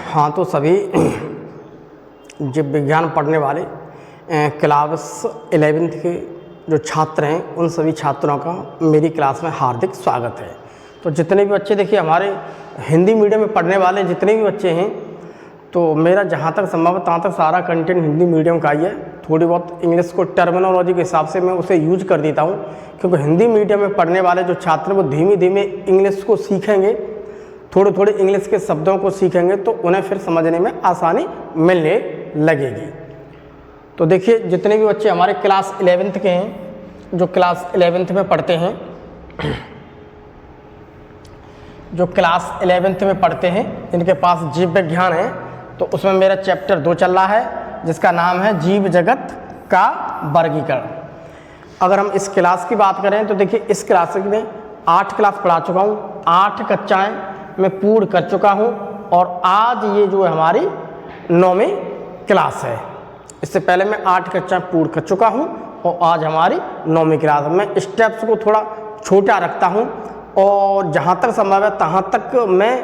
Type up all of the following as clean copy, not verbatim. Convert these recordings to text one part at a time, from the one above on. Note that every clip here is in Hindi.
हाँ, तो सभी जीव विज्ञान पढ़ने वाले क्लास 11th के जो छात्र हैं उन सभी छात्रों का मेरी क्लास में हार्दिक स्वागत है। तो जितने भी बच्चे देखिए हमारे हिंदी मीडियम में पढ़ने वाले जितने भी बच्चे हैं, तो मेरा जहाँ तक संभव है तहाँ तक सारा कंटेंट हिंदी मीडियम का ही है। थोड़ी बहुत इंग्लिश को टर्मिनोलॉजी के हिसाब से मैं उसे यूज कर देता हूँ, क्योंकि हिंदी मीडियम में पढ़ने वाले जो छात्र वो धीमे धीमे इंग्लिश को सीखेंगे, थोड़े थोड़े इंग्लिश के शब्दों को सीखेंगे तो उन्हें फिर समझने में आसानी मिलने लगेगी। तो देखिए जितने भी बच्चे हमारे क्लास 11th के हैं, जो क्लास 11th में पढ़ते हैं, जो क्लास 11th में पढ़ते हैं इनके पास जीव विज्ञान है, तो उसमें मेरा चैप्टर 2 चल रहा है जिसका नाम है जीव जगत का वर्गीकरण। अगर हम इस क्लास की बात करें तो देखिए इस क्लास में 8 क्लास पढ़ा चुका हूँ, 8 कक्षाएँ मैं पूर्ण कर चुका हूँ और आज ये जो है हमारी 9वीं क्लास है। इससे पहले मैं 8 कक्षाएँ पूर्ण कर चुका हूँ और आज हमारी 9वीं क्लास है। मैं स्टेप्स को थोड़ा छोटा रखता हूँ और जहाँ तक संभव है तहाँ तक मैं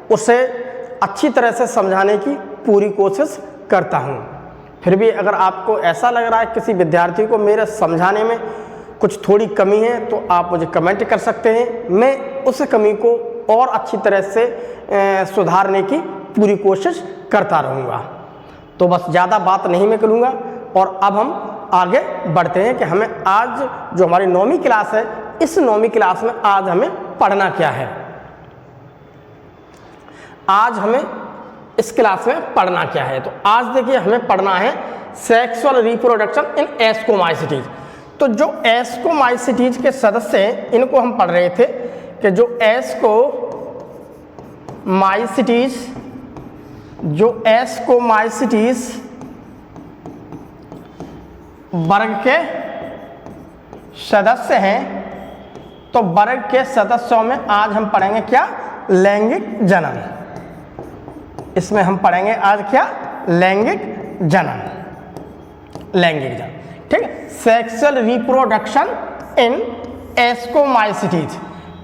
उसे अच्छी तरह से समझाने की पूरी कोशिश करता हूँ। फिर भी अगर आपको ऐसा लग रहा है किसी विद्यार्थी को मेरे समझाने में कुछ थोड़ी कमी है तो आप मुझे कमेंट कर सकते हैं, मैं उस कमी को और अच्छी तरह से सुधारने की पूरी कोशिश करता रहूँगा। तो बस ज़्यादा बात नहीं मैं करूँगा और अब हम आगे बढ़ते हैं कि हमें आज जो हमारी 9वीं क्लास है, इस 9वीं क्लास में आज हमें पढ़ना क्या है। आज हमें इस क्लास में पढ़ना क्या है, तो आज देखिए हमें पढ़ना है सेक्सुअल रिप्रोडक्शन इन एस्कोमाइसीटीज। तो जो एस्कोमाइसीटीज के सदस्य हैं इनको हम पढ़ रहे थे कि जो एस्कोमाइसीटीज वर्ग के सदस्य हैं, तो वर्ग के सदस्यों में आज हम पढ़ेंगे क्या, लैंगिक जनन। इसमें हम पढ़ेंगे आज क्या, लैंगिक जनन, ठीक है, सेक्सुअल रिप्रोडक्शन इन एस्कोमाइसीटीज।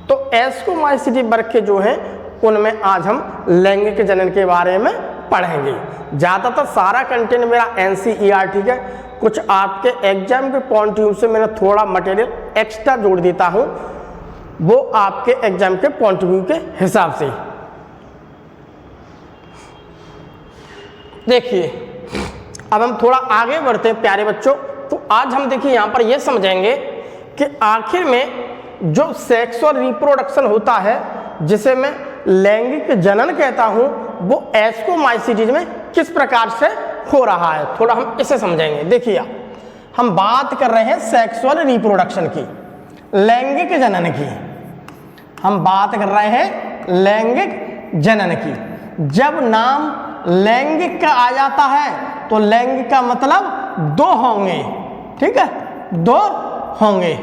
तो एस्कोमाइसीटीज वर्ग के जो हैं उनमें आज हम लैंगिक जनन के बारे में पढ़ेंगे। ज़्यादातर सारा कंटेंट मेरा NCERT है, कुछ आपके एग्जाम के पॉइंट ऑफ व्यू से मैंने थोड़ा मटेरियल एक्स्ट्रा जोड़ देता हूँ, वो आपके एग्जाम के पॉइंट ऑफ व्यू के हिसाब से। देखिए अब हम थोड़ा आगे बढ़ते हैं प्यारे बच्चों। तो आज हम देखिए यहाँ पर ये समझेंगे कि आखिर में जो सेक्सुअल रिप्रोडक्शन होता है, जिसे मैं लैंगिक जनन कहता हूँ, वो एस्कोमाइसीटीज में किस प्रकार से हो रहा है, थोड़ा हम इसे समझेंगे। देखिए हम बात कर रहे हैं सेक्सुअल रिप्रोडक्शन की, लैंगिक जनन की, हम बात कर रहे हैं लैंगिक जनन की। जब नाम लैंगिक का आ जाता है तो लैंगिक का मतलब 2 होंगे, ठीक है, 2 होंगे,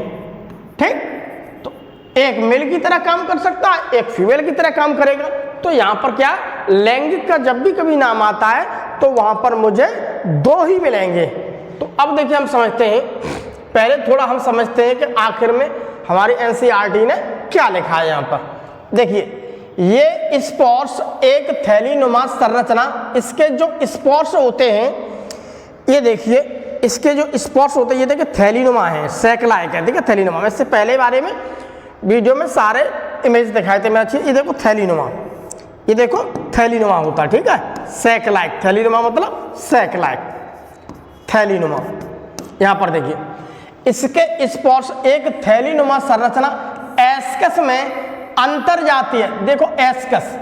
ठीक। तो एक मेल की तरह काम कर सकता है, एक फीमेल की तरह काम करेगा। तो यहाँ पर क्या, लैंगिक का जब भी कभी नाम आता है तो वहाँ पर मुझे 2 ही मिलेंगे। तो अब देखिए हम समझते हैं, पहले थोड़ा हम समझते हैं कि आखिर में हमारी NCERT ने क्या लिखा है। यहाँ पर देखिए ये स्पोर्स एक थैलीनुमा संरचना, इसके जो स्पोर्स होते हैं, ये देखिए इसके जो स्पोर्स होते हैं, ये देखिए थैलीनुमा है, सैकलाइक है, ठीक है, थैलीनुमा। मैं इससे पहले बारे में वीडियो में सारे इमेज दिखाए थे मेरे अच्छी। ये देखो थैलीनुमा, ये देखो थैलीनुमा होता है, ठीक है, सैकलाइक, थैलीनुमा मतलब सैकलाइक, थैलीनुमा। यहाँ पर देखिए इसके स्पोर्स एक थैलीनुमा संरचना एस्कस में अंतरजातीय, देखो एस्कस,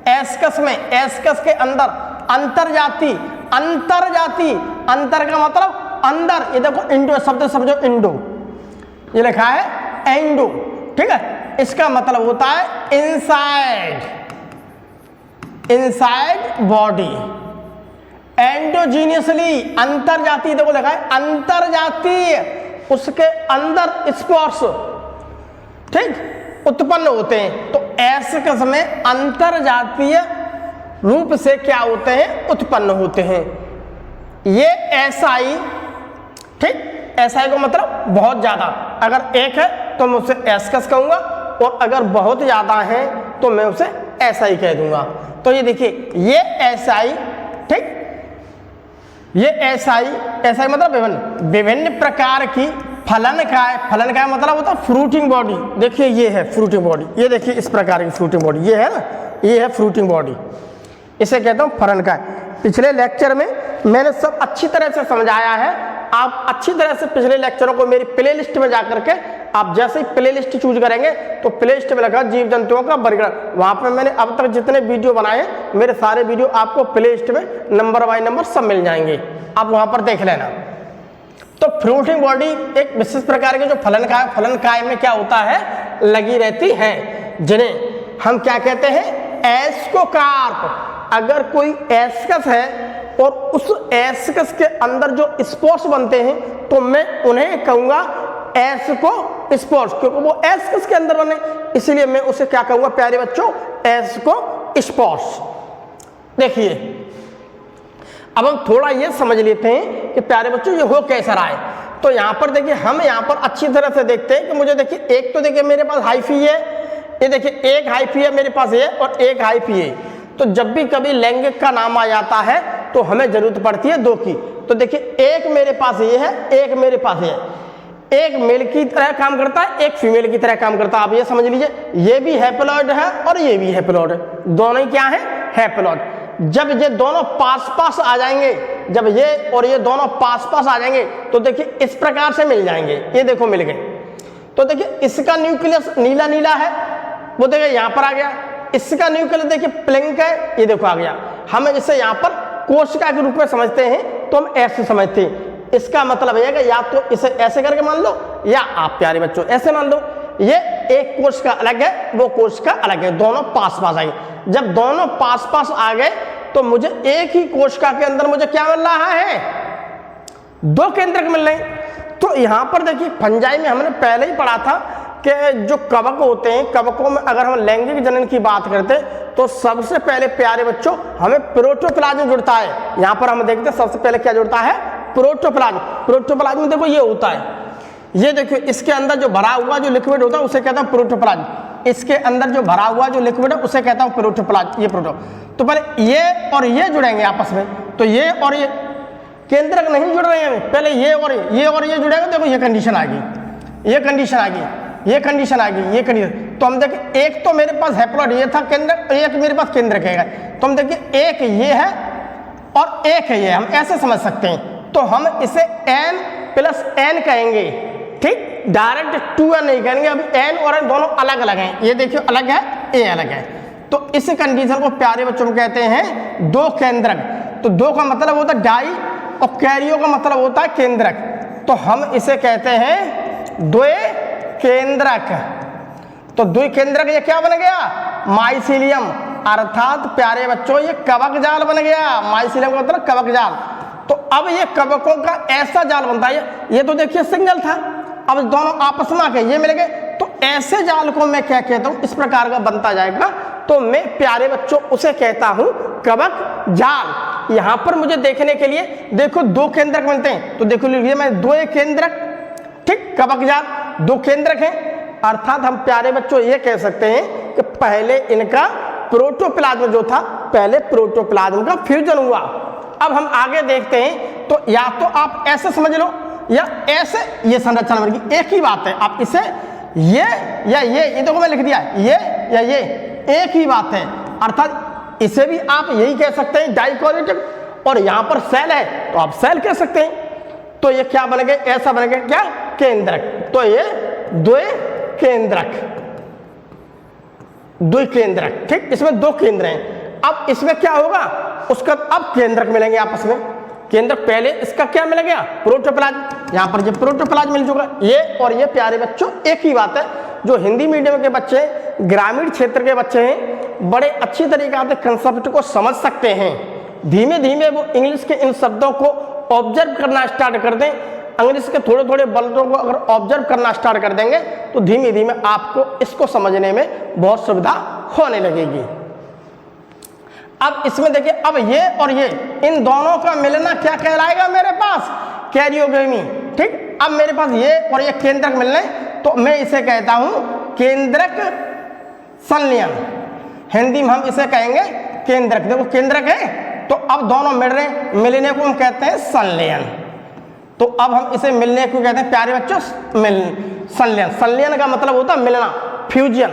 एस्कस में, एस्कस के अंदर अंतरजाती, अंतरजाती, अंतर का मतलब अंदर, ये देखो इंडो शब्द समझो, इंडो, ये लिखा है एंडो, ठीक है, इसका मतलब होता है इनसाइड, इनसाइड बॉडी, एंडोजीनियसली, अंतरजातीय, देखो लिखा है अंतरजातीय, उसके अंदर स्पोर्स, ठीक, उत्पन्न होते हैं। तो एस्कस में अंतरजातीय रूप से क्या होते हैं, उत्पन्न होते हैं। ये एसआई, ठीक, एसआई को मतलब बहुत ज्यादा, अगर एक है तो मैं उसे एस्कस कहूंगा और अगर बहुत ज्यादा है तो मैं उसे एसआई कह दूंगा। तो ये देखिए ये SI, ठीक, ये SI मतलब विभिन्न प्रकार की फलनकाय, फलनकाय मतलब होता है फ्रूटिंग बॉडी। देखिए ये है फ्रूटिंग बॉडी, ये देखिए इस प्रकार की फ्रूटिंग बॉडी, ये है ना, ये है फ्रूटिंग बॉडी, इसे कहता हूँ फलनकाय। पिछले लेक्चर में मैंने सब अच्छी तरह से समझाया है, आप अच्छी तरह से पिछले लेक्चरों को मेरी प्लेलिस्ट में जाकर के आप जैसे ही प्लेलिस्ट चूज करेंगे तो प्लेलिस्ट में लगा जीव जंतुओं का वर्गीकरण, वहां पे मैंने अब तक जितने वीडियो बनाए हैं मेरे सारे वीडियो आपको प्लेलिस्ट में नंबर बाय नंबर सब मिल जाएंगे, आप वहां पर देख लेना। तो फ्रूटिंग बॉडी एक विशेष प्रकार के जो फलनकाय, फलनकाय में क्या होता है, लगी रहती है, जिन्हें हम क्या कहते हैं, एस्कोकार्प। अगर कोई एस्कस है और उस एस्कस के अंदर जो स्पोर्स बनते हैं तो मैं उन्हें कहूंगा एस्को स्पोर्स, क्योंकि वो एस्कस के अंदर बने, इसलिए मैं उसे क्या कहूंगा प्यारे बच्चों, एस्को स्पोर्स। देखिए अब हम थोड़ा ये समझ लेते हैं कि प्यारे बच्चों ये हो कैसा रहा है। तो यहाँ पर देखिए हम यहाँ पर अच्छी तरह से देखते हैं कि मुझे देखिए एक तो देखिए मेरे पास हाइफी है, ये देखिए एक हाइफी है मेरे पास ये और एक हाइफी है। तो जब भी कभी लैंगिक का नाम आ जाता है तो हमें जरूरत पड़ती है दो की। तो देखिए एक मेरे पास ये है, एक मेरे पास ये है, एक मेल की तरह काम करता है, एक फीमेल की तरह काम करता है। आप ये समझ लीजिए ये भी हैप्लॉइड है और ये भी हैप्लॉइड है, दोनों ही क्या है, हैप्लॉइड। जब ये दोनों पास पास आ जाएंगे, जब ये और ये दोनों पास पास आ जाएंगे तो देखिए इस प्रकार से मिल जाएंगे, ये देखो मिल गए। तो देखिए इसका न्यूक्लियस नीला नीला है, वो देखिए यहाँ पर आ गया, इसका न्यूक्लियस देखिए प्लिंक है, ये देखो आ गया। हम इसे यहाँ पर कोशिका के रूप में समझते हैं तो हम ऐसे समझते हैं, इसका मतलब यह है कि या तो इसे ऐसे करके मान लो या आप प्यारे बच्चों ऐसे मान लो, ये एक कोशिका अलग है, वो कोशिका अलग है, दोनों पास पास आए। जब दोनों पास पास आ गए तो मुझे एक ही कोशिका के अंदर मुझे क्या मिल रहा है, दो केंद्रक मिल रहे हैं। तो यहाँ पर देखिए फंजाई में हमने पहले ही पढ़ा था कि जो कवक होते हैं, कवकों में अगर हम लैंगिक जनन की बात करते हैं तो सबसे पहले प्यारे बच्चों हमें प्रोटोप्लाज्म जुड़ता है। यहाँ पर हम देखते हैं सबसे पहले क्या जुड़ता है, प्रोटोप्लाज्म। प्रोटोप्लाज्म देखो ये होता है, ये देखो इसके अंदर जो भरा हुआ जो लिक्विड होता है उसे कहता हूँ प्रोटोप्लाज्म, इसके अंदर जो भरा हुआ जो लिक्विड है उसे कहता हूँ प्रोटोप्लाज्म, ये प्रोटो। तो पहले ये और ये जुड़ेंगे आपस में, तो ये और ये केंद्रक नहीं जुड़ रहे हैं, पहले ये और ये जुड़ेंगे। देखो ये कंडीशन आ गई, ये कंडीशन आ गई, ये कंडीशन आ गई, ये कंडीशन। तो हम देखें एक तो मेरे पास हैप्लॉइड ये था केंद्रक, एक मेरे पास केंद्रक है, तो हम देखें एक ये है और एक है ये, हम ऐसे समझ सकते हैं। तो हम इसे n प्लस n कहेंगे, ठीक, डायरेक्ट 2n नहीं कहेंगे। अभी n और n दोनों अलग अलग हैं, ये देखिए अलग है, ये अलग है। तो इस कंडीशन को प्यारे बच्चों में कहते हैं दो केंद्रक। तो दो का मतलब होता है डाई और कैरियो का मतलब होता है केंद्रक, तो हम इसे कहते हैं द्वय केंद्रक। तो द्वि केंद्रक ये क्या बन गया, माइसीलियम, अर्थात प्यारे बच्चों ये कवक जाल बन गया। माइसीलियम का मतलब कवक जाल। तो अब ये कवकों का ऐसा जाल बनता है, ये तो देखिए सिंगल था, अब दोनों आपस में आके ये मिल गए, तो ऐसे जाल को मैं क्या कहता हूं, इस प्रकार का बनता जाएगा, तो मैं प्यारे बच्चों उसे कहता हूं कवक जाल। यहां पर मुझे देखने के लिए देखो दो केंद्रक मिलते हैं, तो देखो लीजिए मैं दो केंद्रक, ठीक, कवक जाल दो केंद्रक हैं। अर्थात हम प्यारे बच्चों ये कह सकते हैं कि पहले इनका प्रोटोप्लाज्म जो था, पहले प्रोटोप्लाज्म का फ्यूजन हुआ। अब हम आगे देखते हैं, तो या तो आप ऐसे समझ लो या ऐसे, ये संरचना बनेगी, एक ही बात है। आप इसे ये या ये देखो मैं लिख दिया, ये या ये एक ही बात है। अर्थात इसे भी आप यही कह सकते हैं डाइकोटिक, और यहां पर सेल है तो आप सेल कह सकते हैं। तो ये क्या बन गए, ऐसा बन गया क्या, केंद्रक। तो ये द्वय केंद्रक, द्वि केंद्रक, ठीक, इसमें दो केंद्र हैं। अब इसमें क्या होगा, उसका अब केंद्रक मिलेंगे आपस में। केंद्रक पहले इसका क्या मिल गया, प्रोटोप्लाज्म, यहां पर ये प्रोटोप्लाज्म मिल चुका, ये और ये प्यारे बच्चों एक ही बात है। जो हिंदी मीडियम के बच्चे, ग्रामीण क्षेत्र के बच्चे हैं, बड़े अच्छी तरीके से कंसेप्ट को समझ सकते हैं। धीमे धीमे वो इंग्लिश के इन शब्दों को ऑब्जर्व करना स्टार्ट कर दें, इंग्लिश के थोड़े थोड़े वर्डों को अगर ऑब्जर्व करना स्टार्ट कर देंगे तो धीमे धीमे आपको इसको समझने में बहुत सुविधा होने लगेगी। अब इसमें देखिए, अब ये और ये इन दोनों का मिलना क्या कहलाएगा, मेरे पास कैरियोगेमी, ठीक। अब मेरे पास ये और ये केंद्रक मिलने, तो मैं इसे कहता हूं केंद्रक संलयन, हिंदी में हम इसे कहेंगे केंद्रक। देखो केंद्रक है तो अब दोनों मिल रहे हैं, मिलने को हम कहते हैं संलयन। तो अब हम इसे मिलने को कहते हैं प्यारे बच्चों संलयन। संलयन का मतलब होता है मिलना, फ्यूजन।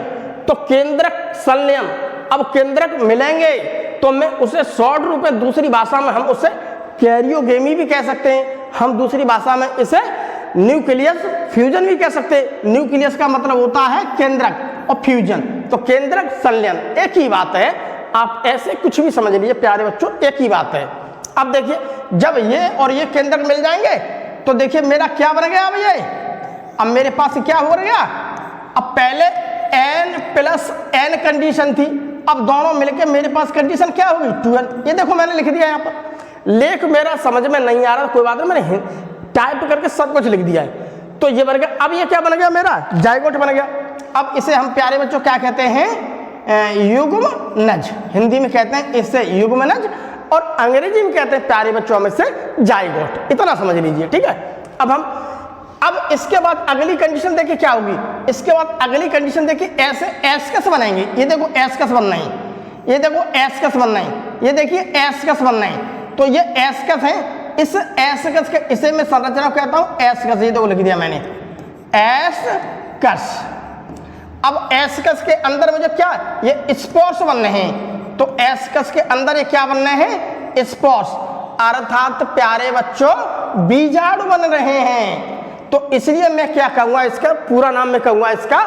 तो केंद्रक संलयन। अब केंद्रक मिलेंगे तो मैं उसे शॉर्ट रूप में दूसरी भाषा में हम उसे कैरियोगेमी भी कह सकते हैं, हम दूसरी भाषा में इसे न्यूक्लियस फ्यूजन भी कह सकते हैं। न्यूक्लियस का मतलब होता है केंद्रक और फ्यूजन, तो केंद्रक संलयन एक ही बात है। आप ऐसे कुछ भी समझ लीजिए प्यारे बच्चों, एक ही बात है। अब देखिए जब ये और ये केंद्रक मिल जाएंगे तो देखिए मेरा क्या बन गया। अब ये अब मेरे पास क्या हो गया, अब पहले n+n कंडीशन थी, अब दोनों मिलके मेरे पास कंडीशन क्या होगी 2n। ये देखो मैंने लिख दिया यहाँ पर, लेख मेरा समझ में नहीं आ रहा कोई बात नहीं, मैंने टाइप करके सब कुछ लिख दिया है। तो ये बन गया। अब ये क्या बन गया मेरा जाइगोट बन गया। अब इसे हम प्यारे बच्चों क्या कहते हैं, युग्मनज। हिंदी में कहते हैं इसे युग्मनज और अंग्रेजी में कहते हैं प्यारे बच्चों हम इसे जाइगोट। इतना समझ लीजिए, ठीक है। अब इसके बाद अगली कंडीशन देखिए क्या होगी। इसके बाद अगली कंडीशन देखिए ऐसे एस्कस बनाएंगे। ये देखो एस्कस बनना है, ये देखो एस्कस बनना है, ये देखिए एस्कस बनना है। तो ये एस्कस है, इस एस्कस के इसे मैं संरचना कहता हूं एस्कस। ये देखो लिख दिया मैंने एस्कस। अब एस्कस के अंदर मुझे क्या ये स्पोर्स बनने हैं, तो एस्कस के अंदर ये क्या बनने हैं स्पोर्स, अर्थात प्यारे बच्चों बीजाणु बन रहे हैं। तो इसलिए मैं क्या कहूंगा, इसका पूरा नाम मैं कहूंगा इसका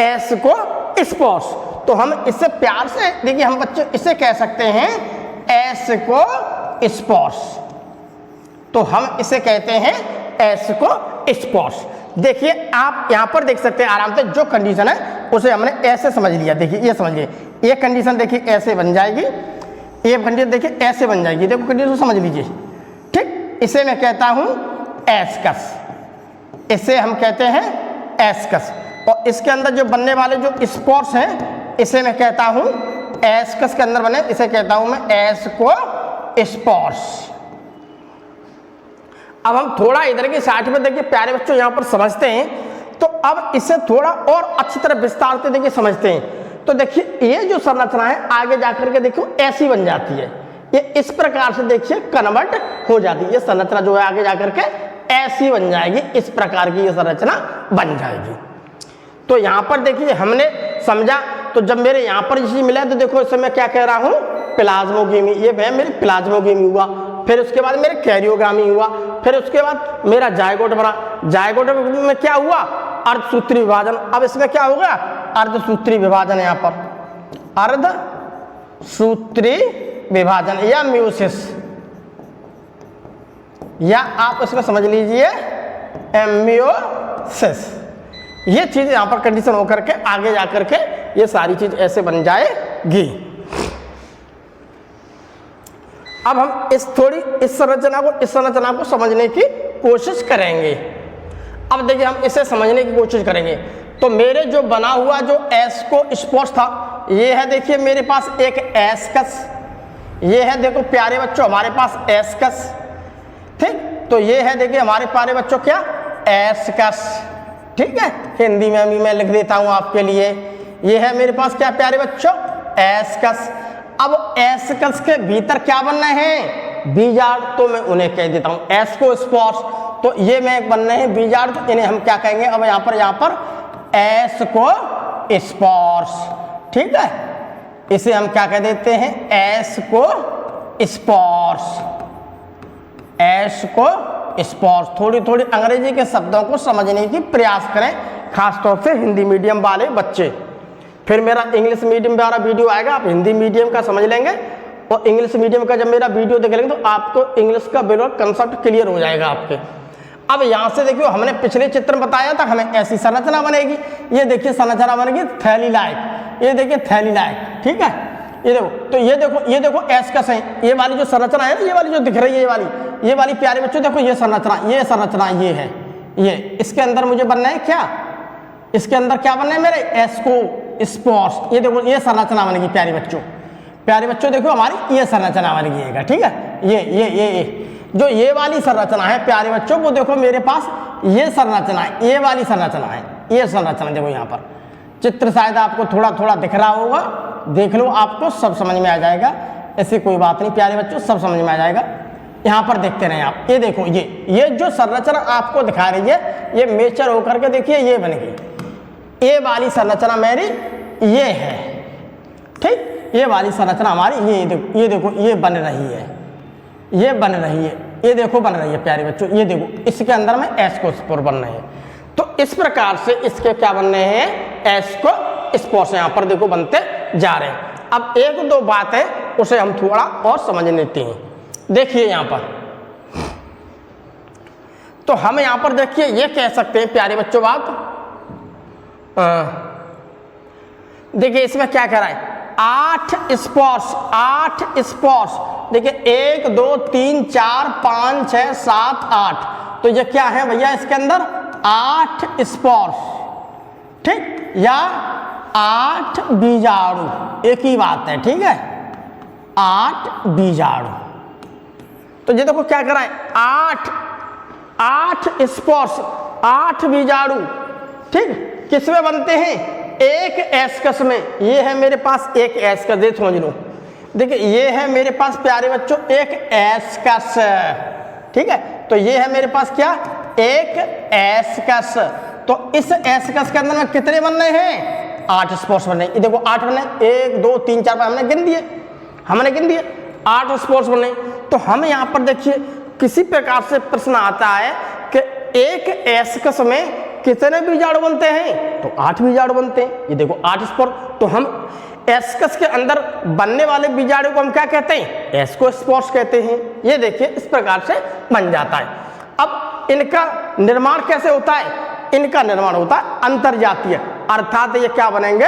एस्कोस्पोर्स। तो हम इससे प्यार से देखिए हम बच्चे इसे कह सकते हैं एस्कोस्पोर्स। तो हम इसे कहते हैं एस्कोस्पोर्स। देखिए आप यहां पर देख सकते हैं आराम से, जो कंडीशन है उसे हमने ऐसे समझ लिया। देखिए ये समझिए, ये कंडीशन देखिए ऐसे बन जाएगी, ये कंडीशन देखिए ऐसे बन जाएगी। देखो कंडीशन समझ लीजिए, ठीक। इसे मैं कहता हूं एस्कस, इसे हम कहते हैं एस्कस। और इसके अंदर जो बनने वाले जो स्पोर्स हैं इसे मैं कहता हूं एस्कस के अंदर बने, इसे कहता हूं मैं एस्कोस्पोर्स। अब हम थोड़ा इधर की साइड में देखिए प्यारे बच्चों यहां पर समझते हैं, तो अब इसे थोड़ा और अच्छी तरह विस्तार से देखिए समझते हैं। तो देखिए ये जो संरचना है आगे जाकर के देखो ऐसी बन जाती है, ये इस प्रकार से देखिए कन्वर्ट हो जाती है। ये संरचना जो है आगे जाकर के ऐसी बन जाएगी, इस प्रकार की ये संरचना बन जाएगी। तो यहाँ पर देखिए हमने समझा, तो जब मेरे यहाँ पर चीज मिला तो देखो इसे मैं क्या कह रहा हूँ प्लाज्मोगेमी। ये मेरे प्लाज्मोगेमी हुआ, फिर उसके बाद मेरे कैरियोगामी हुआ, फिर उसके बाद मेरा जायगोट बना। जायगोट में क्या हुआ अर्धसूत्री विभाजन। अब इसमें क्या होगा अर्धसूत्री विभाजन, यहाँ पर अर्धसूत्री विभाजन या म्यूसिस, या आप इसमें समझ लीजिए एम्बियोसिस। ये चीज यहां पर कंडीशन होकर के आगे जाकर के ये सारी चीज ऐसे बन जाएगी। अब हम इस संरचना को समझने की कोशिश करेंगे। अब देखिए हम इसे समझने की कोशिश करेंगे। तो मेरे जो बना हुआ जो एस्कोस्पोर्स था, ये है देखिए मेरे पास एक एस्कस, ये है देखो प्यारे बच्चों हमारे पास एस्कस, ठीक। तो ये है देखिए हमारे प्यारे बच्चों क्या एस्कस, ठीक है। हिंदी में भी मैं लिख देता हूं आपके लिए, ये है मेरे पास क्या प्यारे बच्चों एस्कस। अब एस्कस के भीतर क्या बनना है बीजाणु, तो मैं उन्हें कह देता हूं एस्कोस्पोर्स। तो ये मैं बनने हैं बीजाणु, तो इन्हें हम क्या कहेंगे अब यहाँ पर एस्कोस्पोर्स, ठीक है। इसे हम क्या कह देते हैं एस्कोस्पोर्स। एस्कोस्पोर्स। थोड़ी थोड़ी अंग्रेजी के शब्दों को समझने की प्रयास करें, खासतौर से हिंदी मीडियम वाले बच्चे। फिर मेरा इंग्लिश मीडियम वाला वीडियो आएगा, आप हिंदी मीडियम का समझ लेंगे, और इंग्लिश मीडियम का जब मेरा वीडियो देख लेंगे तो आपको इंग्लिश का बिल्कुल कंसेप्ट क्लियर हो जाएगा आपके। अब यहाँ से देखियो हमने पिछले चित्र में बताया था हमें ऐसी संरचना बनेगी। ये देखिए संरचना बनेगी थैली लाइक, ये देखिए थैली लाइक, ठीक है। ये देखो, तो ये देखो एस्कस है, ये वाली जो संरचना है ना, ये वाली जो दिख रही है ये वाली प्यारे बच्चों देखो ये संरचना ये है, ये इसके अंदर मुझे बनना है क्या, इसके अंदर क्या बनना है मेरे एस्कोस्पोर्स। ये देखो ये संरचना बनेगी प्यारे बच्चों देखो हमारी ये संरचना बनेगी, ठीक है। ये जो ये वाली संरचना है प्यारे बच्चों, वो देखो मेरे पास ये संरचना है, ये वाली संरचना है, ये संरचना देखो यहाँ पर चित्र शायद आपको थोड़ा थोड़ा दिख रहा होगा, देख लो, आपको सब समझ में आ जाएगा, ऐसी कोई बात नहीं प्यारे बच्चों, सब समझ में आ जाएगा। यहाँ पर देखते रहें आप, ये देखो, ये जो संरचना आपको दिखा रही है, ये मेचर होकर के देखिए ये बन गई, ये वाली संरचना मेरी ये है, ठीक, ये वाली संरचना हमारी ये देखो ये बन रही है, ये बन रही है, ये देखो बन रही है प्यारे बच्चों, ये देखो इसके अंदर में एस्कोस्पोर बन रहे हैं। तो इस प्रकार से इसके क्या बन रहे हैं, एस्कोस्पोर यहाँ पर देखो बनते जा रहे हैं। अब एक दो बात है उसे हम थोड़ा और समझ लेते हैं। देखिए यहाँ पर, तो हम यहाँ पर देखिए ये कह सकते हैं प्यारे बच्चों बात, देखिए इसमें क्या कह रहा है, 8 स्पोर्स, देखिए 1 2 3 4 5 6 7 8, तो ये क्या है भैया, इसके अंदर 8 स्पोर्स, ठीक, या 8 बीजाणु, एक ही बात है, ठीक है, 8 बीजाणु। तो ये देखो क्या कर रहा है, 8 स्पोर्स, 8 बीजाणु, ठीक, किसमें बनते हैं, एक एस्कस में। ये है मेरे पास एक एस्कस, दे समझ लो, देखिए ये है मेरे पास प्यारे बच्चों एक एस्कस, ठीक है, तो ये है मेरे पास क्या, एक एस्कस। तो इस एस्कस के अंदर में कितने बन रहे हैं, 8 स्पोर्स बन रहे हैं, ये देखो 8 बने, 1 2 3 4 5 हमने गिन दिए, 8 स्पोर्स बने। तो हम यहाँ पर देखिए किसी प्रकार से प्रश्न आता है कि एक एस्कस में कितने बीजाणु बनते हैं, तो 8 बीजाणु बनते हैं, ये देखो 8 स्पोर। तो हम एस्कस के अंदर बनने वाले बीजाणु को हम क्या कहते हैं, एस्कोस्पोर्स कहते हैं। ये देखिए इस प्रकार से बन जाता है। अब इनका निर्माण कैसे होता है, इनका निर्माण होता है अंतरजातीय, अर्थात ये क्या बनेंगे,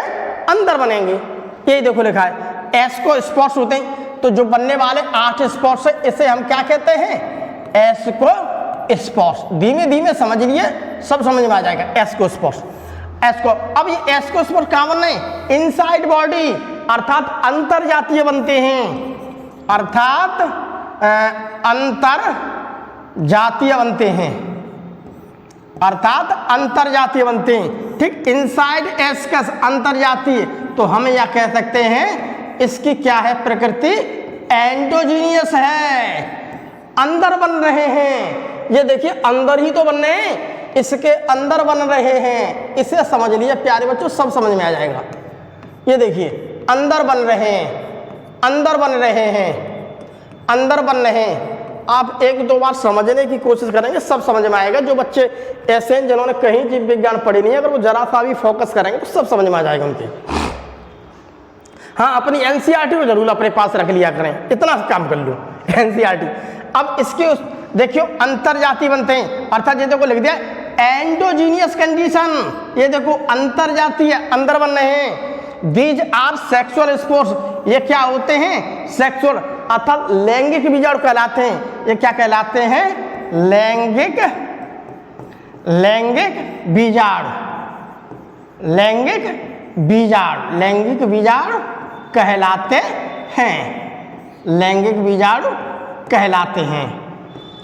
अंदर बनेंगे। ये देखो लिखा है एस्कोस्पोर्स होते हैं, तो जो बनने वाले 8 स्पोर्स है इसे हम क्या कहते हैं, एस्कोस्पोर्स। धीमे धीमे समझ लिए, सब समझ में आ जाएगा, एस्कोस्पोर्स। अब ये एस्कोस्पोर्स कहाँ बन रहे हैं, इनसाइड बॉडी, अर्थात अंतरजातीय बनते हैं, अर्थात अंतरजातीय बनते हैं, अर्थात अंतरजातीय बनते हैं, ठीक, इनसाइड एस्कस, अंतरजातीय। तो हम यह कह सकते हैं इसकी क्या है प्रकृति, एंडोजीनियस है, अंदर बन रहे हैं। ये देखिए अंदर ही तो बन रहे हैं, इसके अंदर बन रहे हैं, इसे समझ लिए प्यारे बच्चों, सब समझ में आ जाएगा। ये देखिए अंदर बन रहे हैं, अंदर बन रहे हैं, अंदर बन रहे हैं। आप एक दो बार समझने की कोशिश करेंगे, सब समझ में आएगा। जो बच्चे ऐसे हैं जिन्होंने कहीं जीव विज्ञान पढ़ी नहीं है, अगर वो जरा सा भी फोकस करेंगे तो सब समझ में आ जाएगा उनके। हाँ, अपनी एनसीईआरटी को जरूर अपने पास रख लिया करें, इतना काम कर लो एनसीईआरटी। अब इसके देखियो अंतरजातीय बनते हैं, अर्थात ये देखो लिख दिया एंडोजीनियस कंडीशन, ये देखो अंतरजातीय, अंदर बन रहे हैं। दीज आर सेक्सुअल स्पोर्स, ये क्या होते हैं, सेक्सुअल, अर्थात लैंगिक बीजाणु कहलाते हैं। ये क्या कहलाते हैं, लैंगिक बीजाणु, लैंगिक बीजाणु कहलाते हैं, लैंगिक बीजाणु कहलाते हैं।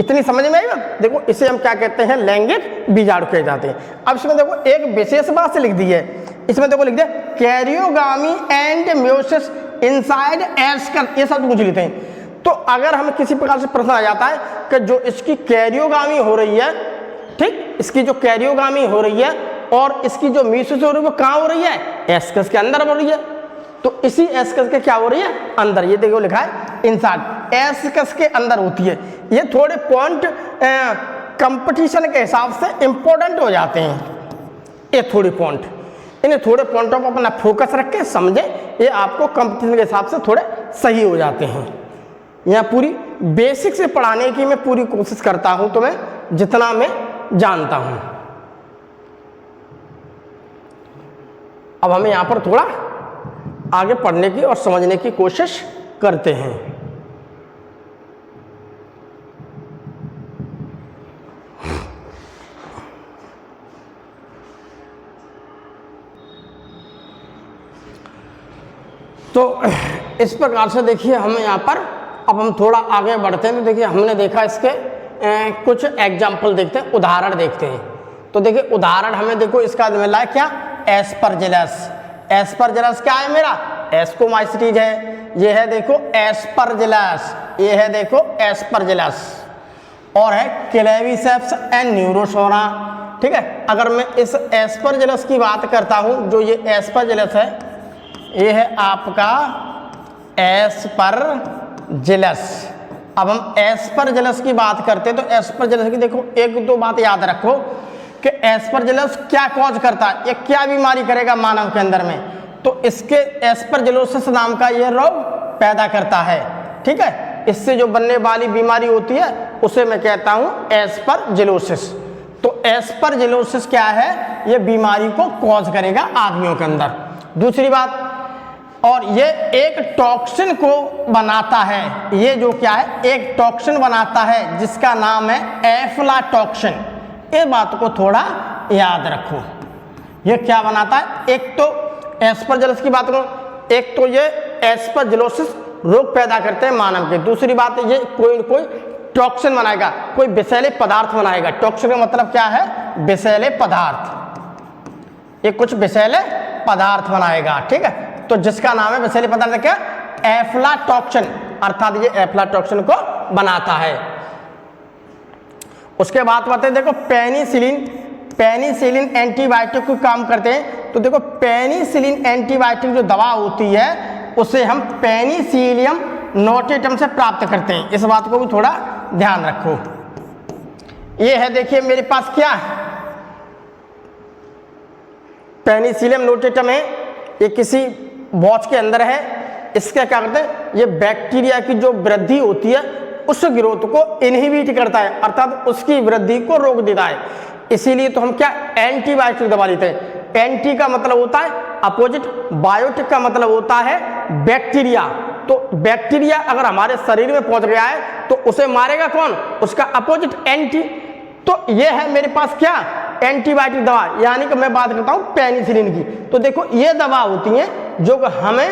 इतनी समझ में आई बात। देखो इसे हम क्या कहते हैं, लैंगिक बीजाणु कहे जाते हैं। अब इसमें देखो एक विशेष बात से लिख दी है, इसमें देखो लिख दिया कैरियोगामी एंड म्योसिस इनसाइड एस्कस, ये सब कुछ लिखते हैं। तो अगर हमें किसी प्रकार से प्रश्न आ जाता है कि जो इसकी कैरियोगामी हो रही है, ठीक, इसकी जो कैरियोगामी हो रही है और इसकी जो म्योसिस हो रही है वो कहाँ हो रही है, एस्कस के अंदर हो रही है। तो इसी एस्कस के क्या हो रही है, अंदर। ये देखो लिखा है इनसाइड, एस्कस के अंदर होती है। ये थोड़े पॉइंट कंपटीशन के हिसाब से इंपॉर्टेंट हो जाते हैं, ये थोड़े पॉइंट, इन्हें थोड़े पॉइंटों पर अपना फोकस रख के समझे, ये आपको कंपटीशन के हिसाब से थोड़े सही हो जाते हैं। यहाँ पूरी बेसिक से पढ़ाने की मैं पूरी कोशिश करता हूँ तुम्हें, जितना मैं जानता हूँ। अब हमें यहाँ पर थोड़ा आगे पढ़ने की और समझने की कोशिश करते हैं। तो इस प्रकार से देखिए हम यहाँ पर, अब हम थोड़ा आगे बढ़ते हैं। तो देखिए हमने देखा इसके कुछ एग्जाम्पल देखते हैं, उदाहरण देखते हैं। तो देखिए उदाहरण हमें देखो इसका मिला है क्या, एस्परजिलस। एस्परजिलस क्या है मेरा, एस्कोमाइसिटीज है, ये है देखो एस्परजिलस, ये है देखो एस्परजिलस, और है क्लेविसेप्स एंड न्यूरोसोरा। ठीक है, अगर मैं इस एस्परजिलस की बात करता हूं, जो ये एस्परजिलस है, ये है आपका एस्परजिलस। अब हम एस्परजिलस की बात करते हैं तो एस्परजिलस की देखो एक दो बात याद रखो कि एस्परजिलस क्या कॉज करता है, ये क्या बीमारी करेगा मानव के अंदर में, तो इसके एस्परजिलोसिस नाम का ये रोग पैदा करता है। ठीक है, इससे जो बनने वाली बीमारी होती है उसे मैं कहता हूं एस्परजिलोसिस। तो एस्परजिलोसिस क्या है, ये बीमारी को कॉज करेगा आदमियों के अंदर। दूसरी बात, और ये एक टॉक्सिन को बनाता है, ये जो क्या है एक टॉक्सिन बनाता है जिसका नाम है एफ्लाटॉक्सिन। ये बात को थोड़ा याद रखो, ये क्या बनाता है, एक तो एस्परजिलस की बात करो, एक तो ये एस्परजिलोसिस रोग पैदा करते हैं मानव के, दूसरी बात ये कोई न कोई टॉक्सिन बनाएगा, कोई विषैले पदार्थ बनाएगा। टॉक्सिन का मतलब क्या है, विषैले पदार्थ, ये कुछ विषैले पदार्थ बनाएगा। ठीक है, तो जिसका नाम है विषैले पदार्थ क्या, एफ्लाटॉक्सिन, अर्थात ये एफ्लाटॉक्सिन को बनाता है। उसके बाद बताते देखो पेनिसिलिन, पेनिसिलिन एंटीबायोटिक को काम करते हैं। तो देखो पेनिसिलिन एंटीबायोटिक जो दवा होती है उसे हम पेनिसिलियम नोटेटम से प्राप्त करते हैं, इस बात को भी थोड़ा ध्यान रखो। ये है देखिए मेरे पास क्या है, पेनिसिलियम नोटेटम है, ये किसी बॉक्स के अंदर है। इसका क्या करते हैं, ये बैक्टीरिया की जो वृद्धि होती है उस ग्रोथ को इनहिबिट करता है, अर्थात उसकी वृद्धि को रोक देता है। इसीलिए तो हम क्या एंटीबायोटिक दवा लेते हैं। एंटी का मतलब होता है अपोजिट, बायोटिक का मतलब होता है बैक्टीरिया। तो बैक्टीरिया अगर हमारे शरीर में पहुंच गया है तो उसे मारेगा कौन, उसका अपोजिट एंटी। तो ये है मेरे पास क्या एंटीबायोटिक दवा, यानी कि मैं बात करता हूं पेनिसिलिन की। तो देखो ये दवा होती है जो हमें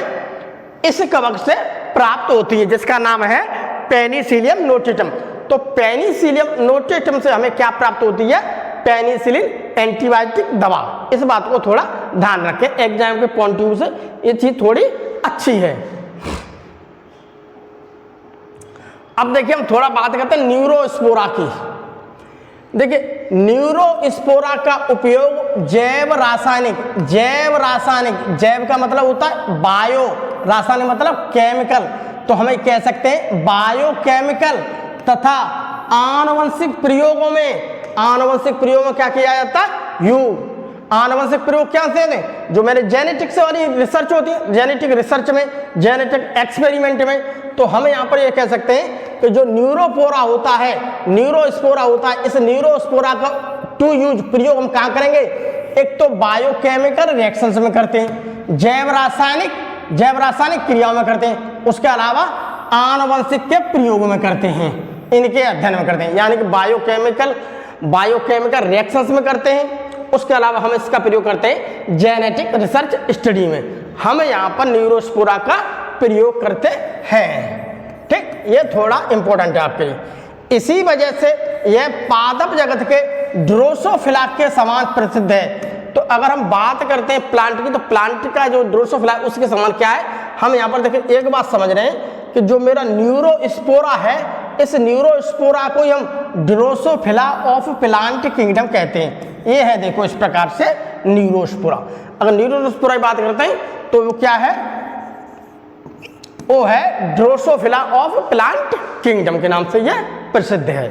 इस कवक से प्राप्त होती है जिसका नाम है पेनिसिलियम नोटेटम। तो पेनिसिलियम नोटेटम से हमें क्या प्राप्त होती है, पेनिसिलिन एंटीबायोटिक दवा। इस बात को थोड़ा ध्यान रखें, एग्जाम के पॉइंट ऑफ व्यू से ये चीज थोड़ी अच्छी है। अब देखिए हम थोड़ा बात करते हैं न्यूरोस्पोरा की। देखिए न्यूरोस्पोरा का उपयोग जैव रासायनिक, जैव का मतलब होता है बायो, रासायनिक मतलब केमिकल, तो हमें कह सकते हैं बायोकेमिकल तथा आनुवंशिक प्रयोगों में, आनुवंशिक प्रयोग में क्या किया जाता है, आनुवंशिक प्रयोग क्या से हैं, जो मेरे जेनेटिक्स वाली रिसर्च होती है, जेनेटिक रिसर्च में, जेनेटिक एक्सपेरिमेंट में, तो हम यहाँ पर ये कह सकते हैं कि जो न्यूरोपोरा होता है, न्यूरोस्पोरा होता है, इस न्यूरोस्पोरा का टू यूज प्रयोग हम कहाँ करेंगे, एक तो बायोकेमिकल रिएक्शंस में करते हैं, जैव रासायनिक क्रियाओं में करते हैं, उसके अलावा आनुवंशिक के प्रयोग में करते हैं, इनके अध्ययन में करते हैं, यानी कि बायोकेमिकल रिएक्शंस में करते हैं। उसके अलावा हम इसका प्रयोग करते हैं जेनेटिक रिसर्च स्टडी में, हम यहाँ पर न्यूरोस्पोरा का प्रयोग करते हैं। ठीक, ये थोड़ा इंपॉर्टेंट है आपके लिए। इसी वजह से यह पादप जगत के ड्रोसोफिला के समान प्रसिद्ध है। तो अगर हम बात करते हैं प्लांट की, तो प्लांट का जो ड्रोसोफिला है उसके समान क्या है, हम यहाँ पर देखिए एक बात समझ रहे हैं कि जो मेरा न्यूरोस्पोरा है, इस न्यूरोस्पोरा को हम ड्रोसोफिला ऑफ प्लांट किंगडम कहते हैं। ये है देखो इस प्रकार से न्यूरोस्पोरा। अगर न्यूरोस्पोरा की बात करते हैं तो वो क्या है, वो है ड्रोसोफिला ऑफ प्लांट किंगडम के नाम से यह प्रसिद्ध है।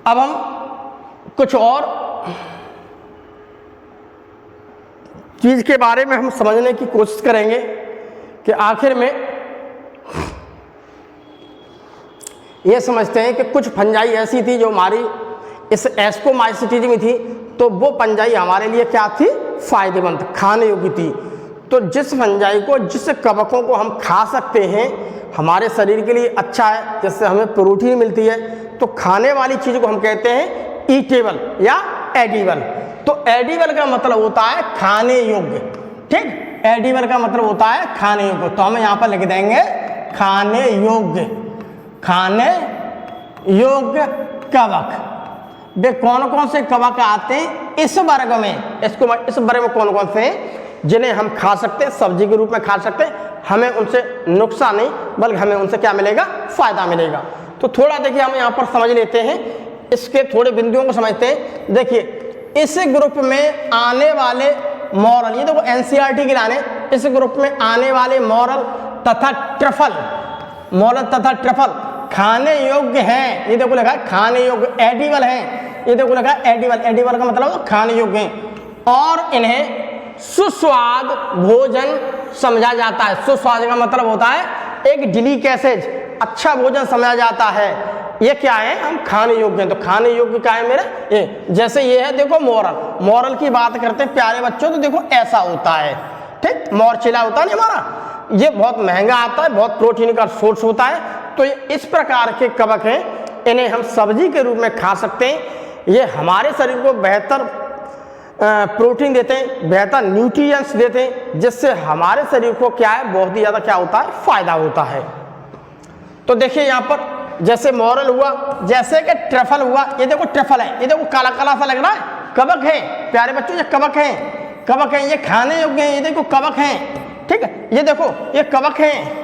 अब हम कुछ और चीज के बारे में हम समझने की कोशिश करेंगे कि आखिर में ये समझते हैं कि कुछ फंजाई ऐसी थी जो हमारी इस एस्कोमाइसिटीज में थी, तो वो फंजाई हमारे लिए क्या थी, फायदेमंद, खाने योग्य थी। तो जिस फंजाई को, जिस कवकों को हम खा सकते हैं, हमारे शरीर के लिए अच्छा है, जिससे हमें प्रोटीन मिलती है, तो खाने वाली चीज को हम कहते हैं ईटेबल या एडिबल। तो एडिबल का मतलब होता है खाने योग्य। ठीक, एडिबल का मतलब होता है खाने योग्य। तो हम यहाँ पर लिख देंगे खाने योग्य कवक। वे कौन कौन से कवक आते हैं इस वर्ग में, इस वर्ग में कौन कौन से हैं जिन्हें हम खा सकते हैं, सब्जी के रूप में खा सकते हैं, हमें उनसे नुकसान नहीं बल्कि हमें उनसे क्या मिलेगा, फायदा मिलेगा। तो थोड़ा देखिए हम यहाँ पर समझ लेते हैं, इसके थोड़े बिंदुओं को समझते हैं। देखिए इस ग्रुप में आने वाले मॉरल, ये देखो एनसीईआरटी की लाने, इस ग्रुप में आने वाले मॉरल तथा ट्रफल, मॉरल तथा ट्रफल खाने योग्य हैं। ये देखो लिखा है खाने योग्य, एडिबल हैं। ये देखो लिखा है एडिबल, एडिबल का मतलब खाने योग्य हैं और इन्हें सुस्वाद भोजन समझा जाता है। सुस्वाद का मतलब होता है एक डिलीकेसेज, अच्छा भोजन समझा जाता है। ये क्या है, हम खाने योग्य हैं। तो खाने योग्य क्या है मेरे, ये जैसे ये है देखो मॉरल, मॉरल की बात करते हैं प्यारे बच्चों, तो देखो ऐसा होता है, ठीक, मोरचिला होता है नहीं हमारा, ये बहुत महंगा आता है, बहुत प्रोटीन का सोर्स होता है। तो ये इस प्रकार के कवक हैं, इन्हें हम सब्जी के रूप में खा सकते हैं। ये हमारे शरीर को बेहतर प्रोटीन देते हैं, बेहतर न्यूट्रिएंट्स देते हैं, जिससे हमारे शरीर को क्या है, बहुत ही ज़्यादा क्या होता है, फायदा होता है। तो देखिए यहाँ पर जैसे मॉरल हुआ, जैसे कि ट्रफल हुआ, ये देखो ट्रफल है, ये देखो काला काला सा लग रहा है, कवक है प्यारे बच्चों, ये कवक हैं, कवक हैं, ये खाने योग्य हैं। ये देखो कवक हैं, ठीक है, ये देखो ये कवक हैं।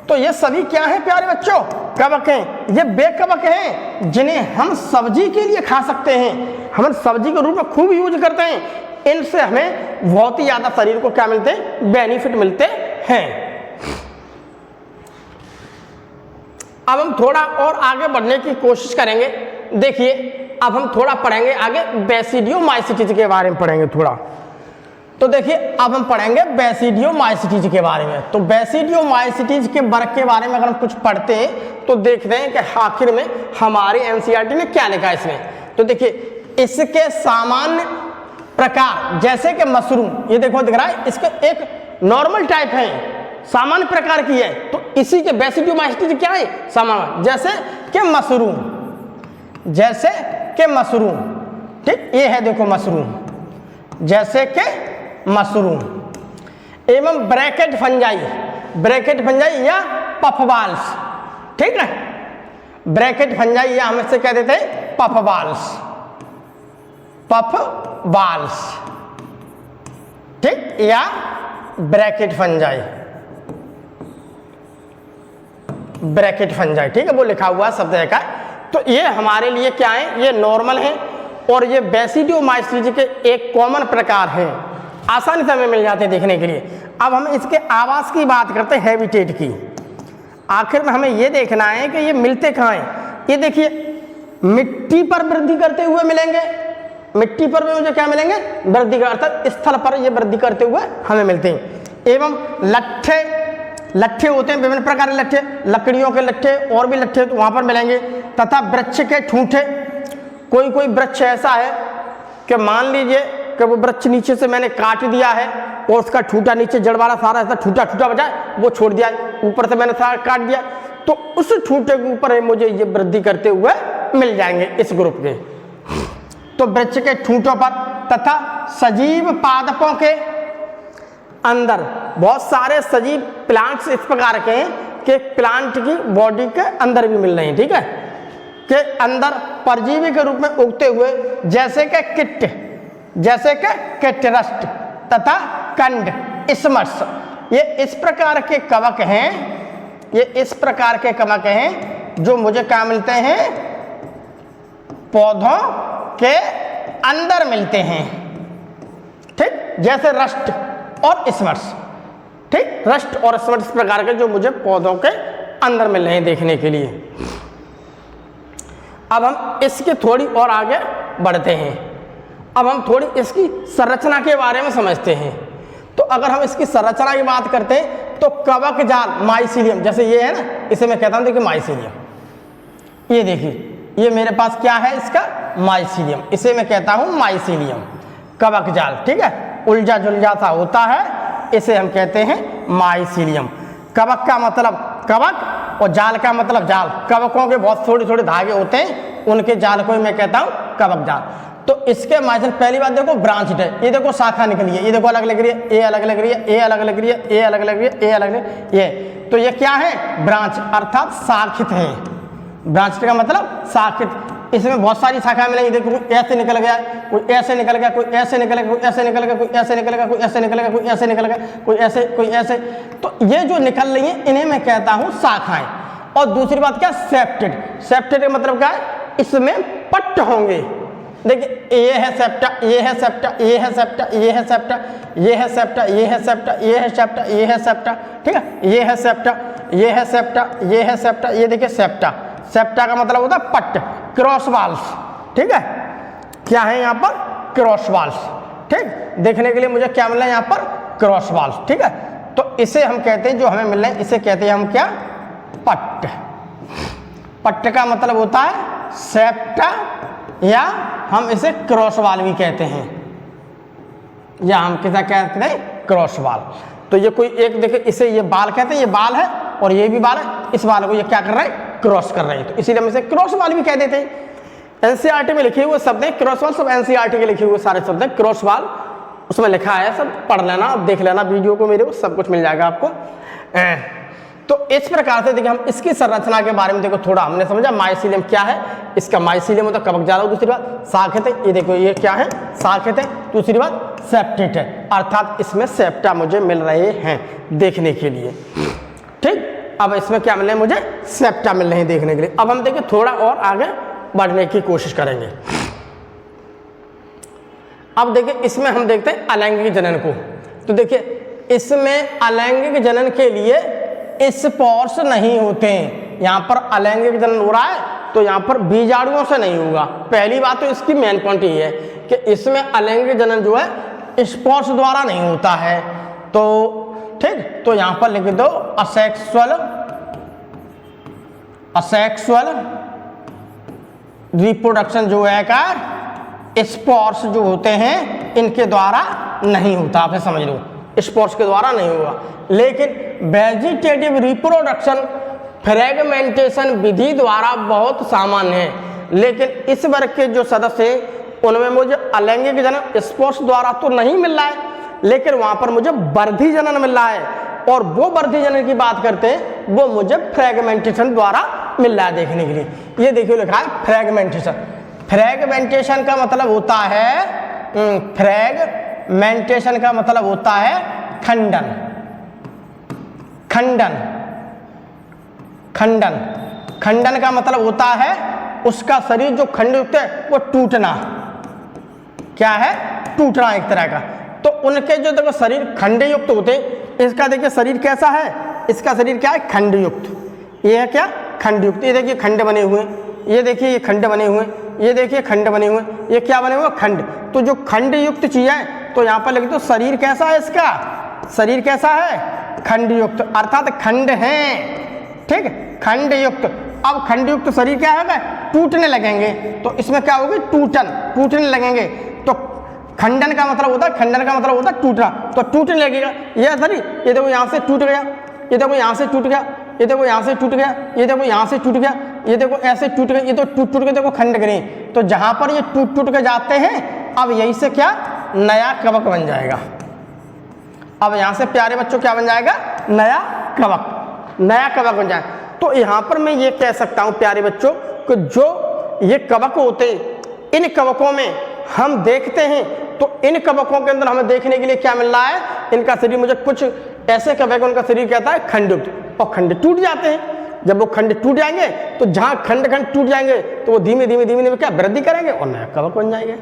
तो ये सभी क्या है प्यारे बच्चों, कवक हैं। ये वे कवक हैं जिन्हें हम सब्जी के लिए खा सकते हैं, हम सब्जी के रूप में खूब यूज करते हैं। इनसे हमें बहुत ही ज़्यादा शरीर को क्या मिलते हैं, बेनिफिट मिलते हैं। अब हम थोड़ा और आगे बढ़ने की कोशिश करेंगे। देखिए अब हम थोड़ा पढ़ेंगे आगे बेसिडियोमाइसिटीज के बारे में पढ़ेंगे थोड़ा। तो देखिए अब हम पढ़ेंगे बेसिडियोमाइसिटीज के बारे में। तो बेसिडियोमाइसिटीज के वर्ग के बारे में अगर हम कुछ पढ़ते हैं तो देखते हैं कि आखिर में हमारे एनसीईआरटी ने क्या लिखा है इसमें। तो देखिए इसके सामान्य प्रकार जैसे कि मशरूम, ये देखो दिख रहा है, इसके एक नॉर्मल टाइप है, सामान्य प्रकार की है। तो इसी के बेसिडियोमाइसिटीज क्या है, सामान्य, जैसे कि मशरूम, जैसे कि मशरूम, ठीक, ये है देखो मशरूम, जैसे कि मशरूम। एवं ब्रैकेट फंजाई, ब्रैकेट फंजाई या पफबाल्स, ठीक है, ब्रैकेट फंजाई या हम इससे कह देते हैं पफबाल्स, पफबाल्स, ठीक, या ब्रैकेट फंजाई, ब्रैकेट फंजाई, ठीक है, वो लिखा हुआ शब्द है का। तो ये हमारे लिए क्या है, ये नॉर्मल है और ये बेसिडियोमाइसिटीज के एक कॉमन प्रकार हैं, आसानी से हमें मिल जाते हैं देखने के लिए। अब हम इसके आवास की बात करते हैं, हैबिटेट की। आखिर में हमें ये देखना है कि ये मिलते कहाँ हैं। ये देखिए मिट्टी पर वृद्धि करते हुए मिलेंगे, मिट्टी पर भी मुझे क्या मिलेंगे, वृद्धि का अर्थात स्थल पर ये वृद्धि करते हुए हमें मिलते हैं। एवं लट्ठे, लट्ठे होते हैं विभिन्न प्रकार के लट्ठे, लकड़ियों के लट्ठे और भी लट्ठे तो वहाँ पर मिलेंगे। तथा वृक्ष के ठूंठे, कोई कोई वृक्ष ऐसा है कि मान लीजिए कि वो वृक्ष नीचे से मैंने काट दिया है और उसका ठूठा नीचे जड़ वाला सारा ऐसा ठूठा ठूठा बचा है, वो छोड़ दिया, ऊपर से मैंने सारा काट दिया, तो उस ठूठे के ऊपर मुझे ये वृद्धि करते हुए मिल जाएंगे इस ग्रुप के। तो वृक्ष के ठूठों पर तथा सजीव पादपों के अंदर, बहुत सारे सजीव प्लांट्स इस प्रकार के हैं कि प्लांट की बॉडी के अंदर भी मिल रहे हैं, ठीक है, के अंदर परजीवी के रूप में उगते हुए, जैसे कि किट, जैसे कि किटरस्ट तथा कंड, स्मर्स, ये इस प्रकार के कवक हैं, ये इस प्रकार के कवक हैं जो मुझे क्या मिलते हैं, पौधों के अंदर मिलते हैं, ठीक, जैसे रस्ट और स्मर्स, ठीक, रस्ट और स्मर्स इस प्रकार के जो मुझे पौधों के अंदर मिल रहे हैं देखने के लिए। अब हम इसके थोड़ी और आगे बढ़ते हैं। अब हम थोड़ी इसकी संरचना के बारे में समझते हैं। तो अगर हम इसकी संरचना की बात करते हैं तो कवक जाल माइसीलियम, जैसे ये है ना, इसे मैं कहता हूं देखिए माइसीलियम, ये देखिए ये मेरे पास क्या है इसका माइसीलियम, इसे मैं कहता हूं माइसीलियम, कवक जाल, ठीक है, उलझा जुलझा सा होता है, इसे हम कहते हैं माइसीलियम। कवक का मतलब कवक और जाल का मतलब जाल, कवकों के बहुत थोड़े थोड़े धागे होते हैं, उनके जाल को मैं कहता हूं कवक जाल। तो इसके माध्यम पहली बात देखो ब्रांच है, ये देखो शाखा निकली है, ये देखो अलग लग रही है, ए अलग लग रही है, ए अलग लग रही है, ए अलग लग रही है, ए अलग लग रही है, ये तो ये क्या है, ब्रांच अर्थात शाखित है। ब्रांच का मतलब शाखित, इसमें बहुत सारी शाखाएं मिलेंगी। देखो कोई ऐसे निकल गया, कोई ऐसे निकल गया, कोई ऐसे निकल गया, कोई ऐसे निकल गया, कोई ऐसे निकल गया, कोई ऐसे निकल गया, कोई ऐसे निकल गया, कोई ऐसे, कोई ऐसे। तो ये जो निकल रही है इन्हें मैं कहता हूं शाखाएं। और दूसरी बात क्या, सेप्टेड। सेप्टेड का मतलब क्या है, इसमें पट्ट होंगे। देखिए ये है सेप्टा, ये है सेप्टा, ये है सेप्टा, ये है सेप्टा, ये है सेप्टा, ये है सेप्टा, ये है सेप्टा, ये है सेप्टा, ठीक है, ये है सेप्टा, ये है सेप्टा, ये है सेप्टा, ये देखिए सेप्टा। सेप्टा का मतलब होता है पट्ट, क्रॉस वाल्स, ठीक है। क्या है यहाँ पर, क्रॉस वाल्स, ठीक। देखने के लिए मुझे क्या मिल रहा है यहाँ पर, क्रॉस वाल्स, ठीक है। तो इसे हम कहते हैं, जो हमें मिल रहे हैं इसे कहते हैं हम क्या, पट्ट। पट्ट का मतलब होता है सेप्टा, या हम इसे क्रॉस वाल भी कहते हैं, या हम किसा कहते हैं, क्रॉस वाल। तो ये कोई एक देखिए, इसे ये बाल कहते हैं, ये बाल है और ये भी बाल है, इस बाल को ये क्या कर रहे हैं, क्रॉस कर रहे हैं, तो इसीलिए हम इसे क्रॉस वाल भी कह देते हैं। एनसीईआरटी में लिखे हुए शब्द है क्रॉस वाल, सब एनसीईआरटी के लिखे हुए सारे शब्द है क्रॉस वाल, उसमें लिखा है, सब पढ़ लेना, देख लेना वीडियो को मेरे को, सब कुछ मिल जाएगा आपको। तो इस प्रकार से देखिए हम इसकी संरचना के बारे में देखो थोड़ा हमने समझा। माइसीलियम क्या है, इसका माइसीलियम होता है कवक जाल। दूसरी बात शाखित है, ये देखो ये क्या है, शाखित है। दूसरी बात सेप्टेट है, अर्थात इसमें सेप्टा मुझे मिल रहे हैं देखने के लिए, ठीक। अब इसमें क्या मिल रहे हैं मुझे, सेप्टा मिल रहे हैं देखने के लिए। अब हम देखिए थोड़ा और आगे बढ़ने की कोशिश करेंगे। अब देखिए इसमें हम देखते हैं अलैंगिक जनन को। तो देखिए इसमें अलैंगिक जनन के लिए स्पोर्स नहीं होते हैं। यहाँ पर अलैंगिक जनन हो रहा है तो यहाँ पर बीजाणुओं से नहीं होगा। पहली बात तो इसकी मेन पॉइंट ये है कि इसमें अलैंगिक जनन जो है स्पोर्स द्वारा नहीं होता है। तो ठीक, तो यहाँ पर लिख दो असेक्सुअल रिप्रोडक्शन जो है का स्पोर्स जो होते हैं इनके द्वारा नहीं होता। आपने समझ लो, स्पोर्स के द्वारा नहीं होगा। लेकिन वेजिटेटिव रिप्रोडक्शन फ्रेगमेंटेशन विधि द्वारा बहुत सामान्य है। लेकिन इस वर्ग के जो सदस्य हैं उनमें मुझे अलैंगिक जनन स्पोर्स द्वारा तो नहीं मिल रहा है, लेकिन वहां पर मुझे वर्धी जनन मिल रहा है। और वो वर्धी जनन की बात करते हैं वो मुझे फ्रेगमेंटेशन द्वारा मिल रहा है देखने के लिए। ये देखिए लिखा है फ्रेगमेंटेशन। फ्रेगमेंटेशन का मतलब होता है फ्रेगमेंटेशन का मतलब होता है खंडन। खंडन खंडन खंडन का मतलब होता है उसका शरीर जो खंडयुक्त है वो टूटना। क्या है? टूटना एक तरह का। तो उनके जो देखो शरीर खंडयुक्त होते, इसका देखिए शरीर कैसा है, इसका शरीर क्या है? खंडयुक्त। ये है क्या? खंडयुक्त। ये देखिए खंड बने हुए, ये देखिए ये खंड बने हुए, ये देखिए खंड बने हुए, ये क्या बने हुए? खंड। तो जो खंडयुक्त चीज है तो यहाँ पर लिख दो शरीर कैसा है इसका? शरीर कैसा है? खंडयुक्त, अर्थात खंड है। ठीक, खंडयुक्त। अब खंडयुक्त शरीर क्या होगा? टूटने लगेंगे। तो इसमें क्या होगी? टूटने लगेंगे। तो खंडन का मतलब होता है, खंडन का मतलब होता है टूटना। तो टूटने लगेगा। यह शरीर, ये देखो यहाँ से टूट गया, ये देखो यहाँ से टूट गया, ये देखो यहाँ से टूट गया, ये देखो यहाँ से टूट गया, ये देखो ऐसे टूट गया, ये तो टूट के देखो खंड गिरे। तो जहां पर ये टूट के जाते हैं, अब यही से क्या नया कवक बन जाएगा। अब यहां से प्यारे बच्चों क्या बन जाएगा? नया कवक, नया कवक बन जाए। तो यहां पर मैं ये कह सकता हूं प्यारे बच्चों कि जो ये कवक होते, इन कवकों में हम देखते हैं तो इन कवकों के अंदर हमें देखने के लिए क्या मिल रहा है? इनका शरीर, मुझे कुछ ऐसे कवक उनका शरीर कहता है खंडयुक्त, और खंड टूट जाते हैं। जब वो खंड टूट जाएंगे तो जहां खंड टूट जाएंगे तो वो धीमे धीमे क्या वृद्धि करेंगे और नया कवक बन जाएंगे।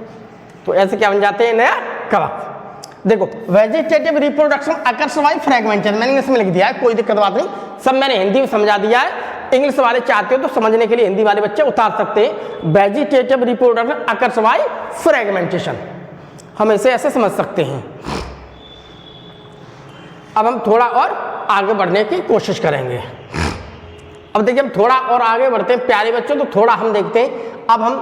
तो ऐसे क्या बन जाते हैं? नया कवक। देखो vegetative reproduction occurs by fragmentation, मैंने इंग्लिश में लिख दिया है, कोई दिक्कत बात नहीं, सब मैंने हिंदी में समझा दिया है। इंग्लिश वाले चाहते हो तो समझने के लिए हिंदी वाले बच्चे उतार सकते हैं। Vegetative reproduction occurs by fragmentation, हम इसे ऐसे समझ सकते हैं। अब हम थोड़ा और आगे बढ़ने की कोशिश करेंगे। अब देखिए हम थोड़ा और आगे बढ़ते हैं प्यारे बच्चों। तो थोड़ा हम देखते हैं, अब हम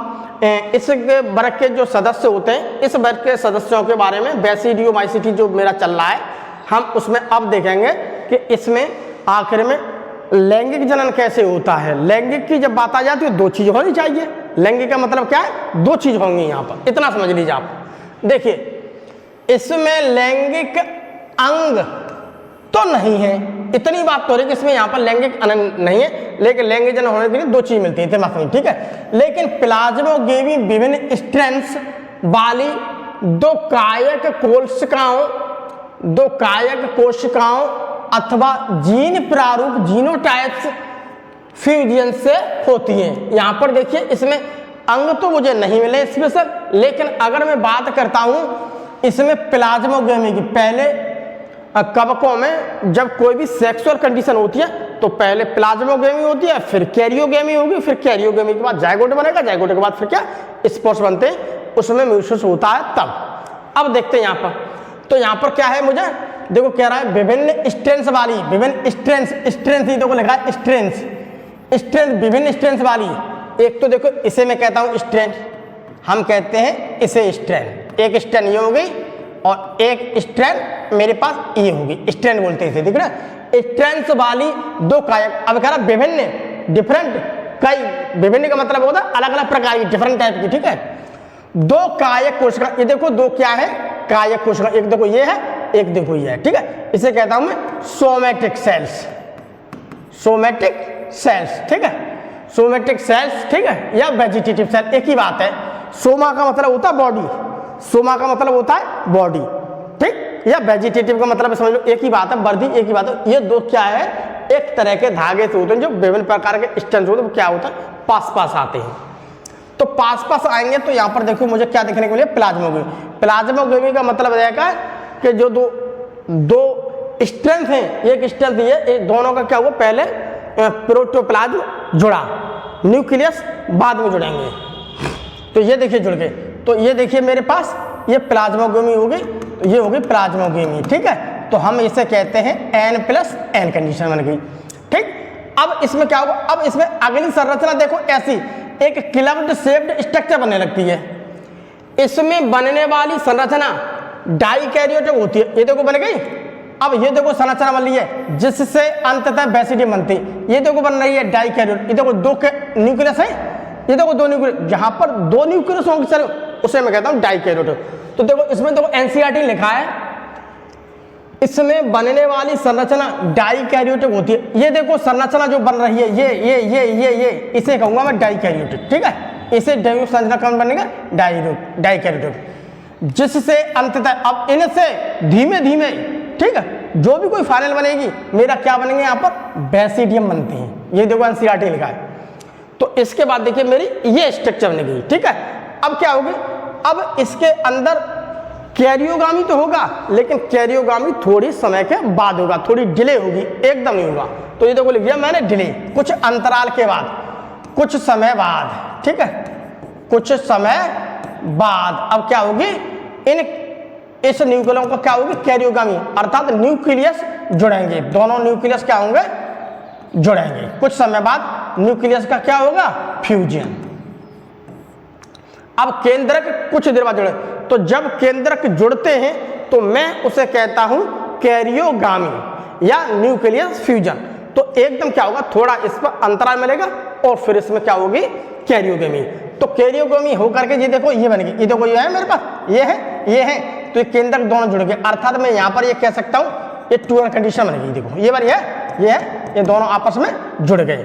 इस वर्ग के जो सदस्य होते हैं, इस वर्ग के सदस्यों के बारे में बेसिडियोमाइसिटी जो मेरा चल रहा है, हम उसमें अब देखेंगे कि इसमें आखिर में लैंगिक जनन कैसे होता है। लैंगिक की जब बात आ जाती है दो चीज होनी चाहिए। लैंगिक का मतलब क्या है? दो चीज होंगी यहाँ पर, इतना समझ लीजिए आप। देखिए इसमें लैंगिक अंग तो नहीं है, इतनी बात तो रही कि इसमें यहाँ पर लैंगिक अनंत नहीं है, लेकिन लैंगिक जन होने के लिए 2 चीज मिलती है, इतना समझ, ठीक है। लेकिन प्लाज्मोगेमी विभिन्न स्ट्रेंथ्स वाली 2 कायक कोशिकाओं अथवा जीन प्रारूप जीनोटाइप्स फ्यूजन से होती हैं। यहाँ पर देखिए इसमें अंग तो मुझे नहीं मिले इसमें से, लेकिन अगर मैं बात करता हूँ इसमें प्लाज्मोगेमी की, पहले कवकों में जब कोई भी सेक्सुअल कंडीशन होती है तो पहले प्लाज्मोगेमी होती है, फिर कैरियोगेमी होगी, फिर कैरियोगेमी के बाद जायगोट बनेगा, जायगोट के बाद फिर क्या स्पोर्स बनते हैं, उसमें म्यूसिस होता है तब। अब देखते हैं यहाँ पर, तो यहाँ पर क्या है, मुझे देखो कह रहा है विभिन्न स्ट्रेंथ वाली, विभिन्न स्ट्रेंथ ही देखो लिखा है स्ट्रेंथ विभिन्न स्ट्रेंथ वाली। एक तो देखो इसे मैं कहता हूँ स्ट्रेंथ, हम कहते हैं इसे स्ट्रेंथ, एक स्ट्रेंथ ये हो गई और एक स्ट्रेंथ मेरे पास ये होगी, स्ट्रेंथ बोलते हैं इसे, दिख रहा है, स्ट्रेंथ वाली 2 कायक। अब कह रहा विभिन्न डिफरेंट, कई विभिन्न का मतलब होता है अलग अलग प्रकार की, डिफरेंट टाइप की, ठीक है। 2 कायक कोशिका, ये देखो 2 क्या है कायक कोशिका, एक देखो ये है, एक देखो ये है, ठीक है। इसे कहता हूं मैं सोमैटिक सेल्स, ठीक है, सोमैटिक सेल्स, ठीक है, या वेजिटेटिव सेल, एक ही बात है। सोमा का मतलब होता है बॉडी, सोमा का मतलब होता है बॉडी, ठीक, या वेजिटेटिव का मतलब समझ लो एक ही बात है, वर्दी एक ही बात है। ये 2 क्या है, एक तरह के धागे से होते हैं जो विभिन्न प्रकार के स्ट्रैंड्स होते हैं, वो क्या होता है पास आते हैं। तो पास आएंगे तो यहाँ पर देखो मुझे क्या देखने को मिले, प्लाज्मोगेमी का मतलब रहेगा कि जो दो स्ट्रेंथ हैं, एक स्ट्रेंथ ये, एक दोनों का क्या हुआ, पहले प्रोटोप्लाज्म जुड़ा, न्यूक्लियस बाद में जुड़ेंगे, तो ये देखिए जुड़ गए। तो ये देखिए मेरे पास ये प्लाज्मोगेमी होगी, तो ये होगी प्लाज्मोगेमी, ठीक है। तो हम इसे कहते हैं N+N कंडीशन बन गई, ठीक। अब इसमें क्या होगा, अब इसमें अगली संरचना देखो ऐसी एक क्लब्ड शेप्ड स्ट्रक्चर बनने लगती है। इसमें बनने वाली संरचना डाइकैरियोटिक होती है, ये देखो बन गई। अब ये देखो संरचना बन रही है जिससे अंततः बेसिडियम बनती है, ये देखो बन रही है डाइकैरियोट, ये देखो 2 न्यूक्लियस है, ये देखो 2 न्यूक्लियस, जहां पर 2 न्यूक्लियस होंगे सर उसे मैं कहता हूं डाइकैरियोटिक। तो देखो इसमें देखो एनसीईआरटी लिखा है, इसमें बनने वाली संरचना डाइकैरियोटिक होती है। ये देखो संरचना जो बन रही है ये इसे कहूंगा मैं डाइकैरियोटिक, ठीक है। इसे संरचना कौन बनेगा, डाइकैरियोटिक, जिससे अंततः अब इनसे धीमे धीमे, ठीक है, जो भी कोई फाइनल बनेगी मेरा क्या बनेंगे यहाँ पर बेसिडियम बनते हैं, ये देखो एनसीईआरटी लिखा है। तो इसके बाद देखिए मेरी ये स्ट्रक्चर बनेगी, ठीक है। अब क्या होगी, अब इसके अंदर कैरियोगामी तो होगा, लेकिन कैरियोगामी थोड़ी समय के बाद होगा, थोड़ी डिले होगी, एकदम नहीं होगा। तो ये देखो लिख दिया मैंने डिले, कुछ अंतराल के बाद, कुछ समय बाद, ठीक है, कुछ समय बाद। अब क्या होगी, इस न्यूक्लियस को क्या होगी कैरियोगामी, अर्थात न्यूक्लियस जुड़ेंगे, दोनों न्यूक्लियस क्या होंगे जुड़ेंगे। कुछ समय बाद न्यूक्लियस का क्या होगा फ्यूजन। अब केंद्रक कुछ देर बाद जुड़े, तो जब केंद्रक जुड़ते हैं तो मैं उसे कहता हूं कैरियोगामी या न्यूक्लियस फ्यूजन। तो एकदम क्या होगा, थोड़ा इस पर अंतराल मिलेगा और फिर इसमें क्या होगी कैरियोगामी। तो कैरियोगामी होकर के ये देखो ये बनेगी, ये देखो ये है मेरे पास, ये है, तो ये केंद्रक दोनों जुड़ गए, अर्थात मैं यहाँ पर ये कह सकता हूँ ये 2n कंडीशन बनेगी। देखो ये बार ये दोनों आपस में जुड़ गए,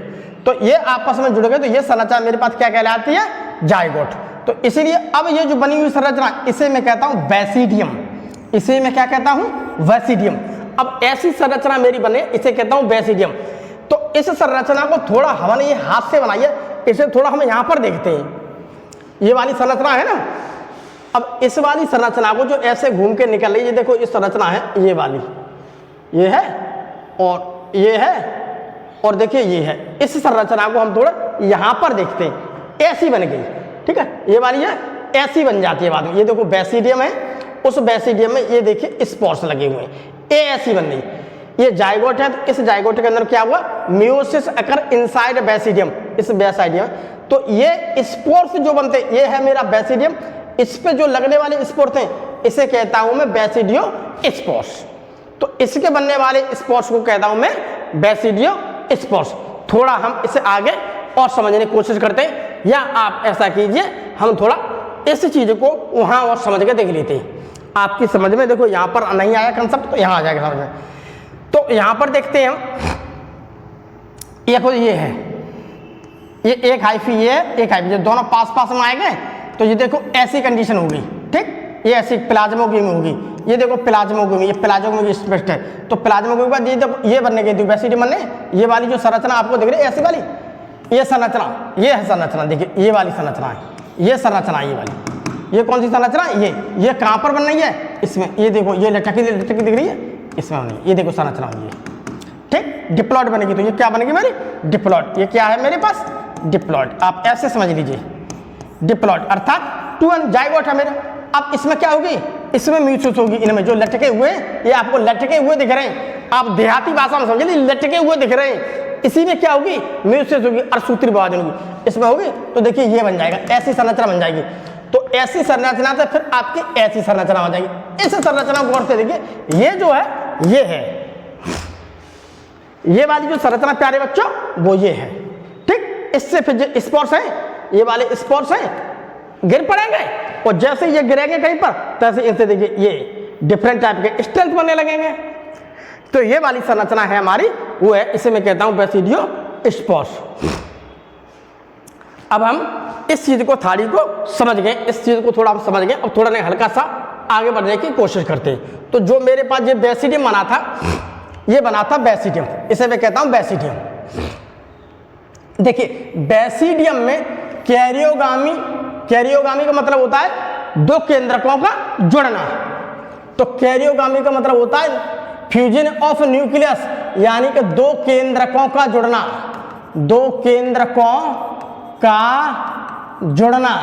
तो ये आपस में जुड़ गए, तो ये संरचना मेरे पास क्या कहलाती है, जाइगोट। तो इसीलिए अब ये जो बनी हुई संरचना इसे मैं कहता हूं बेसिडियम, इसे मैं क्या कहता हूं बेसिडियम। अब ऐसी संरचना मेरी बने इसे कहता हूं बेसिडियम। तो इस संरचना को थोड़ा हमने ये हाथ से बनाई है, इसे थोड़ा हम यहां पर देखते हैं, ये वाली संरचना है ना। अब इस वाली संरचना को जो ऐसे घूम के निकल रही है, ये देखो इस संरचना है, ये वाली ये है और ये है और देखिए ये है। इस संरचना को हम थोड़ा यहां पर देखते हैं, ऐसी बन गई, ठीक है, ये वाली है ऐसी बन जाती है बाद में। ये देखो बेसिडियम है, उस बेसिडियम में ये देखिए स्पोर्स लगे हुए हैं, ये ऐसी बन गई। ये जाइगोट है, तो इस जाइगोट के अंदर क्या हुआ, मियोसिस अकर इनसाइड बेसिडियम, इस बेसिडियम। तो ये स्पोर्स जो बनते ये है मेरा बेसिडियम, इस पे जो लगने वाले स्पोर्स हैं इसे कहता हूं मैं बेसिडियो स्पोर्स। तो इसके बनने वाले स्पोर्स को कहता हूं मैं बेसिडियो स्पोर्स। थोड़ा हम इसे आगे और समझने की कोशिश करते हैं, या आप ऐसा कीजिए हम थोड़ा इस चीज को वहां और समझ के देख लेते हैं। आपकी समझ में देखो यहाँ पर नहीं आया कंसेप्ट तो यहाँ आ जाएगा समझ में। तो यहां पर देखते हैं हम, ये है, ये एक हाइफी, ये एक हाइफी, जब दोनों पास पास में आएंगे तो ये देखो ऐसी कंडीशन होगी, ठीक, ये ऐसी प्लाज्मोग्राफी होगी। ये देखो प्लाज्मोग्राफी, ये प्लाज्मोग्राफी स्पष्ट है। तो प्लाज्मोग्राफी के बाद ये देखो ये बनने गई बेसिडी बनने, ये वाली जो संरचना आपको दिख रही है ऐसी वाली, ये संरचना, ये है संरचना, देखिए ये वाली संरचना है, ये संरचना, ये वाली, ये कौन सी संरचना, ये कहां पर बन रही है, इसमें, ये देखो ये लटकी दिख रही है, इसमें बनी, ये देखो संरचना हुई है, ठीक, डिप्लॉइड बनेगी। तो ये क्या बनेगी मेरी, डिप्लॉइड। ये क्या है मेरे पास, डिप्लॉइड, आप ऐसे समझ लीजिए, डिप्लॉइड अर्थात 2n जाइगोट है मेरा। अब इसमें क्या होगी, इसमें म्यूसिस होगी, इनमें जो लटके हुए, ये आपको लटके हुए दिख रहे हैं, आप देहाती भाषा में समझिए, लटके हुए दिख रहे हैं, इसी में क्या होगी, म्यूसिस होगी और सूत्री विभाजन होगी, इसमें होगी। तो देखिए ये बन जाएगा, ऐसी संरचना बन जाएगी। तो ऐसी संरचना से फिर आपकी ऐसी संरचना हो जाएगी। इस संरचना को गौर से देखिए, ये जो है, ये है, ये वाली जो संरचना प्यारे बच्चों वो ये है, ठीक। इससे फिर जो स्पोर्स है, ये वाले स्पोर्स हैं, गिर पड़ेंगे और जैसे ये गिरेंगे कहीं पर, तैसे इनसे देखिए ये डिफरेंट टाइप के स्ट्रेंथ बनने लगेंगे। तो ये वाली संरचना है हमारी, वो है, इसे मैं कहता हूं बेसिडियो स्पोर्स। अब हम इस चीज को, थाली को समझ गए, इस चीज को थोड़ा हम समझ गए। अब थोड़ा नहीं हल्का सा आगे बढ़ने की कोशिश करते हैं। तो जो मेरे पास ये बेसिडियम बना था, ये बना था बेसिडियम, इसे मैं कहता हूं बेसिडियम। देखिए बेसिडियम में कैरियोगामी, कैरियोगामी का मतलब होता है दो केंद्रकों का जुड़ना। तो कैरियोगामी का मतलब होता है फ्यूजन ऑफ न्यूक्लियस, यानी कि दो केंद्रकों का जुड़ना, दो केंद्रकों का जुड़ना,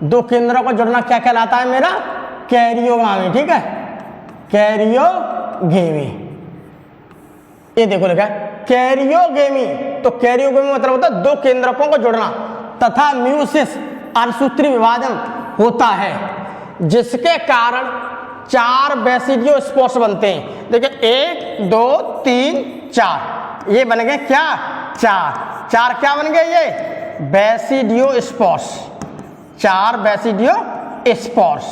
दो केंद्रों का जुड़ना क्या कहलाता है मेरा, कैरियोगामी, ठीक है, कैरियोगेमी। ये देखो लिखा है कैरियोगेमी। तो कैरियोगेमी मतलब होता है दो केंद्रकों को जुड़ना, तथा म्यूसिस अर्धसूत्री विभाजन होता है, जिसके कारण 4 बेसिडियो स्पोर्स बनते हैं। देखिए 1 2 3 4, ये बन गए क्या, 4 क्या बन गए, ये बेसिडियो स्पोर्स, 4 बेसिडियो स्पोर्स,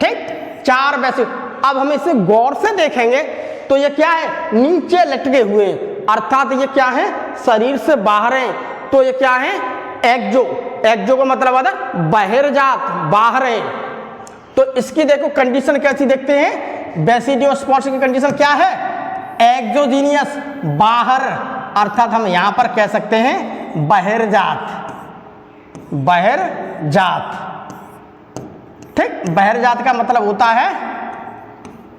ठीक, 4 बेसिड। अब हम इसे गौर से देखेंगे तो ये क्या है, नीचे लटके हुए, अर्थात ये क्या है, शरीर से बाहर हैं। तो ये क्या है, एक्जो, एक्जो का मतलब आता है बहिर्जात, बाहर हैं। तो इसकी देखो कंडीशन कैसी देखते हैं, बेसिडियो स्पोर्स की कंडीशन क्या है, एक्जोजीनियस, बाहर, अर्थात हम यहां पर कह सकते हैं बहिर्जात, बहिर्जात, ठीक। बहिर्जात का मतलब होता है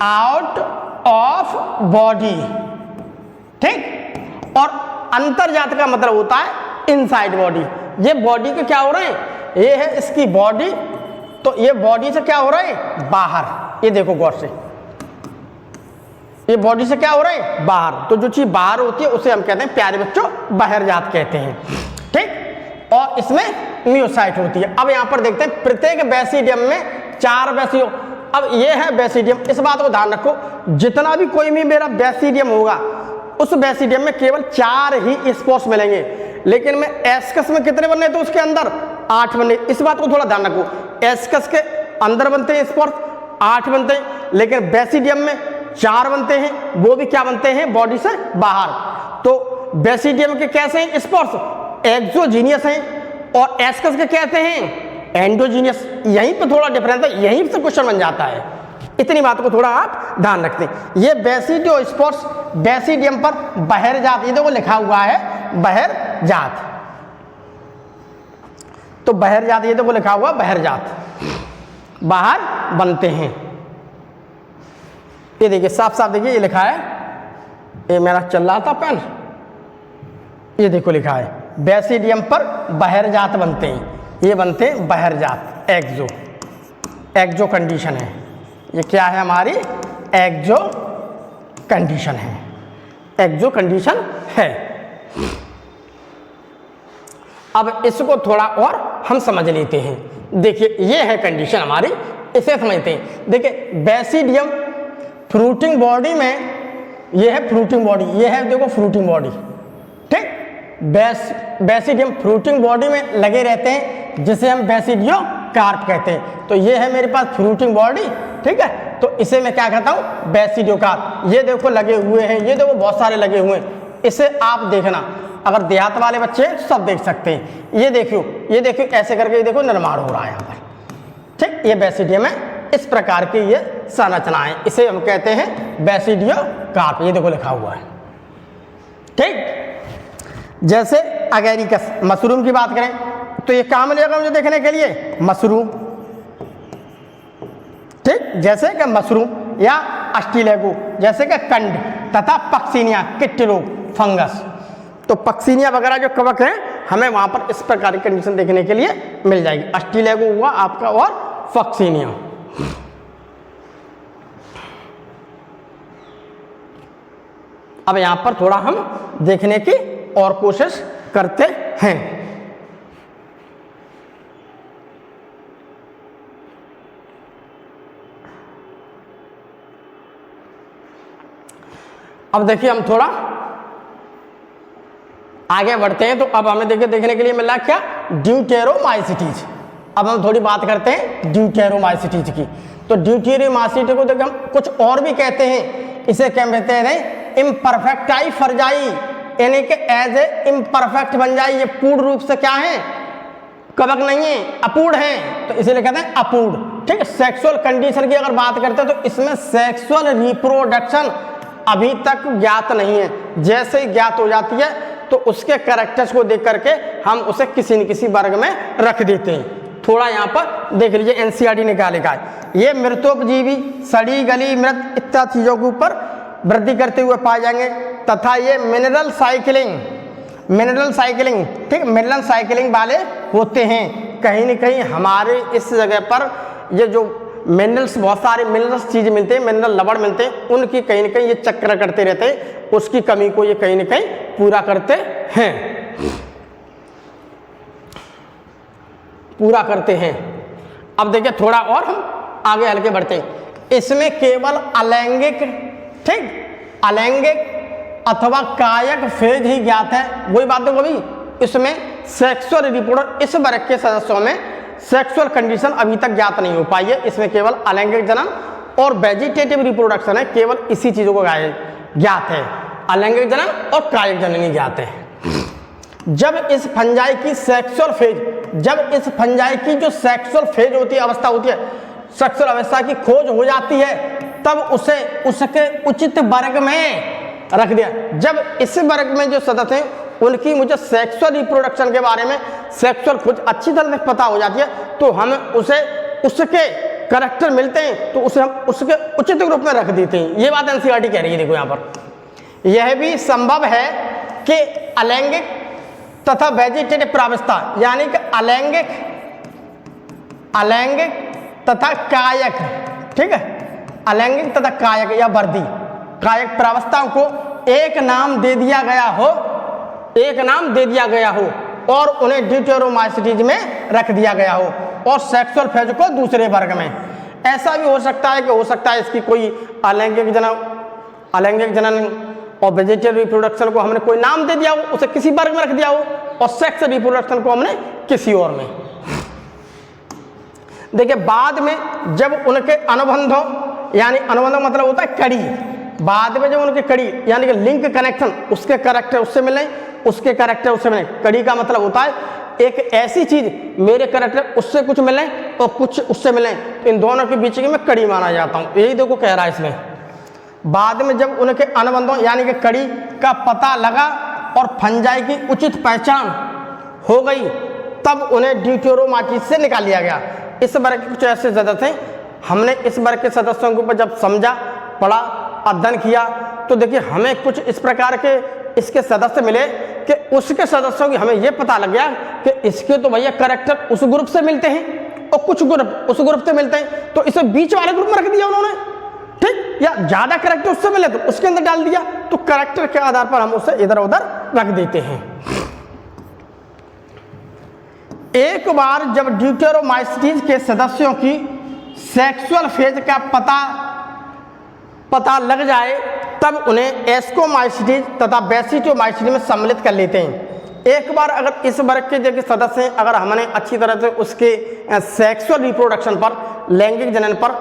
आउट ऑफ बॉडी, ठीक। और अंतर्जात का मतलब होता है इनसाइड बॉडी। ये बॉडी के क्या हो रहे हैं, ये है इसकी बॉडी, तो ये बॉडी से क्या हो रहा है, बाहर। ये देखो गौर से, ये बॉडी से क्या हो रहा है, बाहर। तो जो चीज बाहर होती है उसे हम कहते हैं प्यारे बच्चों बहिर्जात कहते हैं, ठीक। और इसमें म्यूसाइट होती है। अब यहां पर देखते हैं प्रत्येक बेसिडियम में 4 बेसिडियम। अब ये है बेसिडियम, इस बात को ध्यान रखो, जितना भी कोई भी मेरा बेसिडियम होगा उस बेसिडियम में केवल 4 ही स्पोर्स मिलेंगे, लेकिन मैं एस्कस में कितने बनने थे उसके अंदर, 8 बनने। इस बात को थोड़ा ध्यान रखो, एस्कस के अंदर बनते हैं स्पोर्स 8 बनते हैं, लेकिन बेसिडियम में 4 बनते हैं, वो भी क्या बनते हैं, बॉडी से बाहर। तो बेसिडियम के कैसे हैं स्पोर्स, एक्सोजीनियस हैं, और एस्कस के कहते हैं एंडोजीनियस। यहीं पे थोड़ा डिफरेंस है, यहीं से क्वेश्चन बन जाता है, इतनी बात को थोड़ा आप ध्यान रखते हैं। ये बेसिडियो स्पोर्स बेसिडियम पर बहिर्जात, ये देखो लिखा हुआ है बहिर्जात, तो बहिर्जात, ये देखो लिखा हुआ बहिर्जात, बाहर बनते हैं। ये देखिए साफ साफ देखिए, ये लिखा है, ये मेरा चल रहा था पेन, ये देखो लिखा है बेसिडियम पर बहिर्जात बनते हैं, ये बनते हैं बहिर्जात, एक्सो, एक्सो कंडीशन है। ये क्या है हमारी, एक्सो कंडीशन है, एक्सो कंडीशन है। अब इसको थोड़ा और हम समझ लेते हैं। देखिए ये है कंडीशन हमारी, इसे समझते हैं। देखिए बेसिडियम फ्रूटिंग बॉडी में, ये है फ्रूटिंग बॉडी, ये है देखो फ्रूटिंग बॉडी, ठीक। बेसिडियम फ्रूटिंग बॉडी में लगे रहते हैं, जिसे हम बेसिडियो कार्प कहते हैं। तो ये है मेरे पास फ्रूटिंग बॉडी, ठीक है, तो इसे मैं क्या कहता हूँ, बेसिडियोकार्प। ये देखो लगे हुए हैं, ये देखो बहुत सारे लगे हुए हैं, इसे आप देखना, अगर देहात वाले बच्चे हैं तो सब देख सकते हैं। ये देखियो ऐसे करके, ये देखो निर्माण हो रहा है यहाँ पर, ठीक, ये बेसिडियम है, इस प्रकार की ये संरचना है, इसे हम कहते हैं बेसिडियोकार्प। ये देखो लिखा हुआ है, ठीक। जैसे अगेरिकस, मशरूम की बात करें तो ये काम मिलेगा मुझे देखने के लिए, मशरूम, ठीक, जैसे कि मशरूम, या अस्टिलेगो जैसे कि कंड, तथा पक्सिनिया किट रोग, फंगस। तो पक्सिनिया वगैरह जो कवक हैं हमें वहां पर इस प्रकार की कंडीशन देखने के लिए मिल जाएगी। अस्टिलेगो हुआ आपका और पक्सिनिया। अब यहां पर थोड़ा हम देखने की और कोशिश करते हैं। अब देखिए हम थोड़ा आगे बढ़ते हैं, तो अब हमें देखने के लिए मिला क्या, ड्यूटेरोमाइसिटीज। अब हम थोड़ी बात करते हैं ड्यूटेरोमाइसिटीज की। तो ड्यूटेरोमाइसिटी को देखिए हम कुछ और भी कहते हैं, इसे क्या कहते हैं, इम्परफेक्टाई फर्जाई, यानी कि एज ए इम्परफेक्ट बन जाए, ये पूर्ण रूप से क्या है, कवक नहीं है, अपूर्ण है, तो इसीलिए कहते हैं अपूर्ण, ठीक है। सेक्सुअल कंडीशन की अगर बात करते हैं तो इसमें सेक्सुअल रिप्रोडक्शन अभी तक ज्ञात नहीं है। जैसे ही ज्ञात हो जाती है तो उसके कैरेक्टर्स को देख करके हम उसे किसी न किसी वर्ग में रख देते हैं। थोड़ा यहाँ पर देख लीजिए, एनसीईआरटी निकालेगा, ये मृतोपजीवी, सड़ी गली मृत इत्यादि चीजों के ऊपर वृद्धि करते हुए पाए जाएंगे, तथा ये मिनरल साइकिलिंग, ठीक, मिनरल साइकिलिंग वाले होते हैं। कहीं न कहीं हमारे इस जगह पर ये जो मिनरल्स, बहुत सारे मिनरल्स चीज मिलते हैं, मिनरल लवण मिलते हैं, उनकी कहीं न कहीं ये चक्र करते रहते हैं, उसकी कमी को ये कहीं न कहीं पूरा करते हैं। अब देखिए थोड़ा और हम आगे हल्के बढ़ते हैं। इसमें केवल अलैंगिक, ठीक, अलैंगिक अथवा कायक फेज ही ज्ञात है। वही बात देखो अभी, इसमें सेक्सुअल रिप्रोडक्शन, इस वर्ग के सदस्यों में सेक्सुअल कंडीशन अभी तक ज्ञात नहीं हो पाई है। इसमें केवल अलैंगिक जनन और वेजिटेटिव रिप्रोडक्शन है, केवल इसी चीजों को ज्ञात है, अलैंगिक जनन और कायिक जनन ज्ञात है। जब इस फंजाई की सेक्सुअल फेज, जब इस फंजाई की जो सेक्सुअल फेज होती है, अवस्था होती है, सेक्सुअल अवस्था की खोज हो जाती है, तब उसे उसके उचित वर्ग में रख दिया। जब इस वर्ग में जो सदस्य हैं उनकी मुझे सेक्सुअल रिप्रोडक्शन के बारे में, सेक्सुअल खोज अच्छी तरह से पता हो जाती है, तो हम उसे, उसके कैरेक्टर मिलते हैं तो उसे हम उसके उचित रूप में रख देते हैं। ये बात एनसीईआरटी कह रही है। देखो यहाँ पर यह भी संभव है कि अलैंगिक तथा वेजिटेटिव प्रावस्था, यानी कि अलैंगिक तथा कायक, ठीक है, अलैंगिक तथा कायक या वर्दी, कायक प्रावस्थाओं को एक नाम दे दिया गया हो और उन्हें ड्यूटेरोमाइसिटीज में रख दिया गया हो, और सेक्सुअल फेज को दूसरे वर्ग में। ऐसा भी हो सकता है कि हो सकता है इसकी कोई अलैंगिक जनन और वेजिटेटिव रिप्रोडक्शन को हमने कोई नाम दे दिया हो, उसे किसी वर्ग में रख दिया हो, और सेक्स रिप्रोडक्शन को हमने किसी और में। देखिए बाद में जब उनके अनुबंधों, यानी अनुबंधों मतलब होता है कड़ी, बाद में जब उनके कड़ी यानी कि लिंक कनेक्शन, उसके कैरेक्टर उससे मिले, उसके कैरेक्टर उससे मिले। कड़ी का मतलब होता है एक ऐसी चीज, मेरे कैरेक्टर उससे कुछ मिले और कुछ उससे मिले, तो इन दोनों के बीच की मैं कड़ी माना जाता हूँ। यही देखो कह रहा है इसमें। बाद में जब उनके अनुबंधों यानी कि कड़ी का पता लगा और फंजाई की उचित पहचान हो गई, तब उन्हें ड्यूटेरोमाइसिस से निकाल लिया गया। इस वर्ग के कुछ ऐसे सदस्य हैं, हमने इस वर्ग के सदस्यों के ऊपर जब समझा, पढ़ा, अध्ययन किया, तो देखिए हमें कुछ इस प्रकार के इसके सदस्य मिले कि उसके सदस्यों की हमें यह पता लग गया कि इसके तो भैया कैरेक्टर उस ग्रुप से मिलते हैं और कुछ ग्रुप उस ग्रुप से मिलते हैं, तो इसे बीच वाले ग्रुप में रख दिया उन्होंने, ठीक, या ज्यादा कैरेक्टर उससे मिले तो उसके अंदर डाल दिया, तो कैरेक्टर के आधार पर हम उसे इधर उधर रख देते हैं। एक बार जब ड्यूटेरोमाइसिटीज के सदस्यों की सेक्सुअल फेज का पता लग जाए, तब उन्हें एस्कोमाइसिटीज तथा बेसिडियोमाइसिटीज में सम्मिलित कर लेते हैं। एक बार अगर इस वर्ग के जो सदस्य हैं, अगर हमने अच्छी तरह से उसके सेक्सुअल रिप्रोडक्शन पर, लैंगिक जनन पर,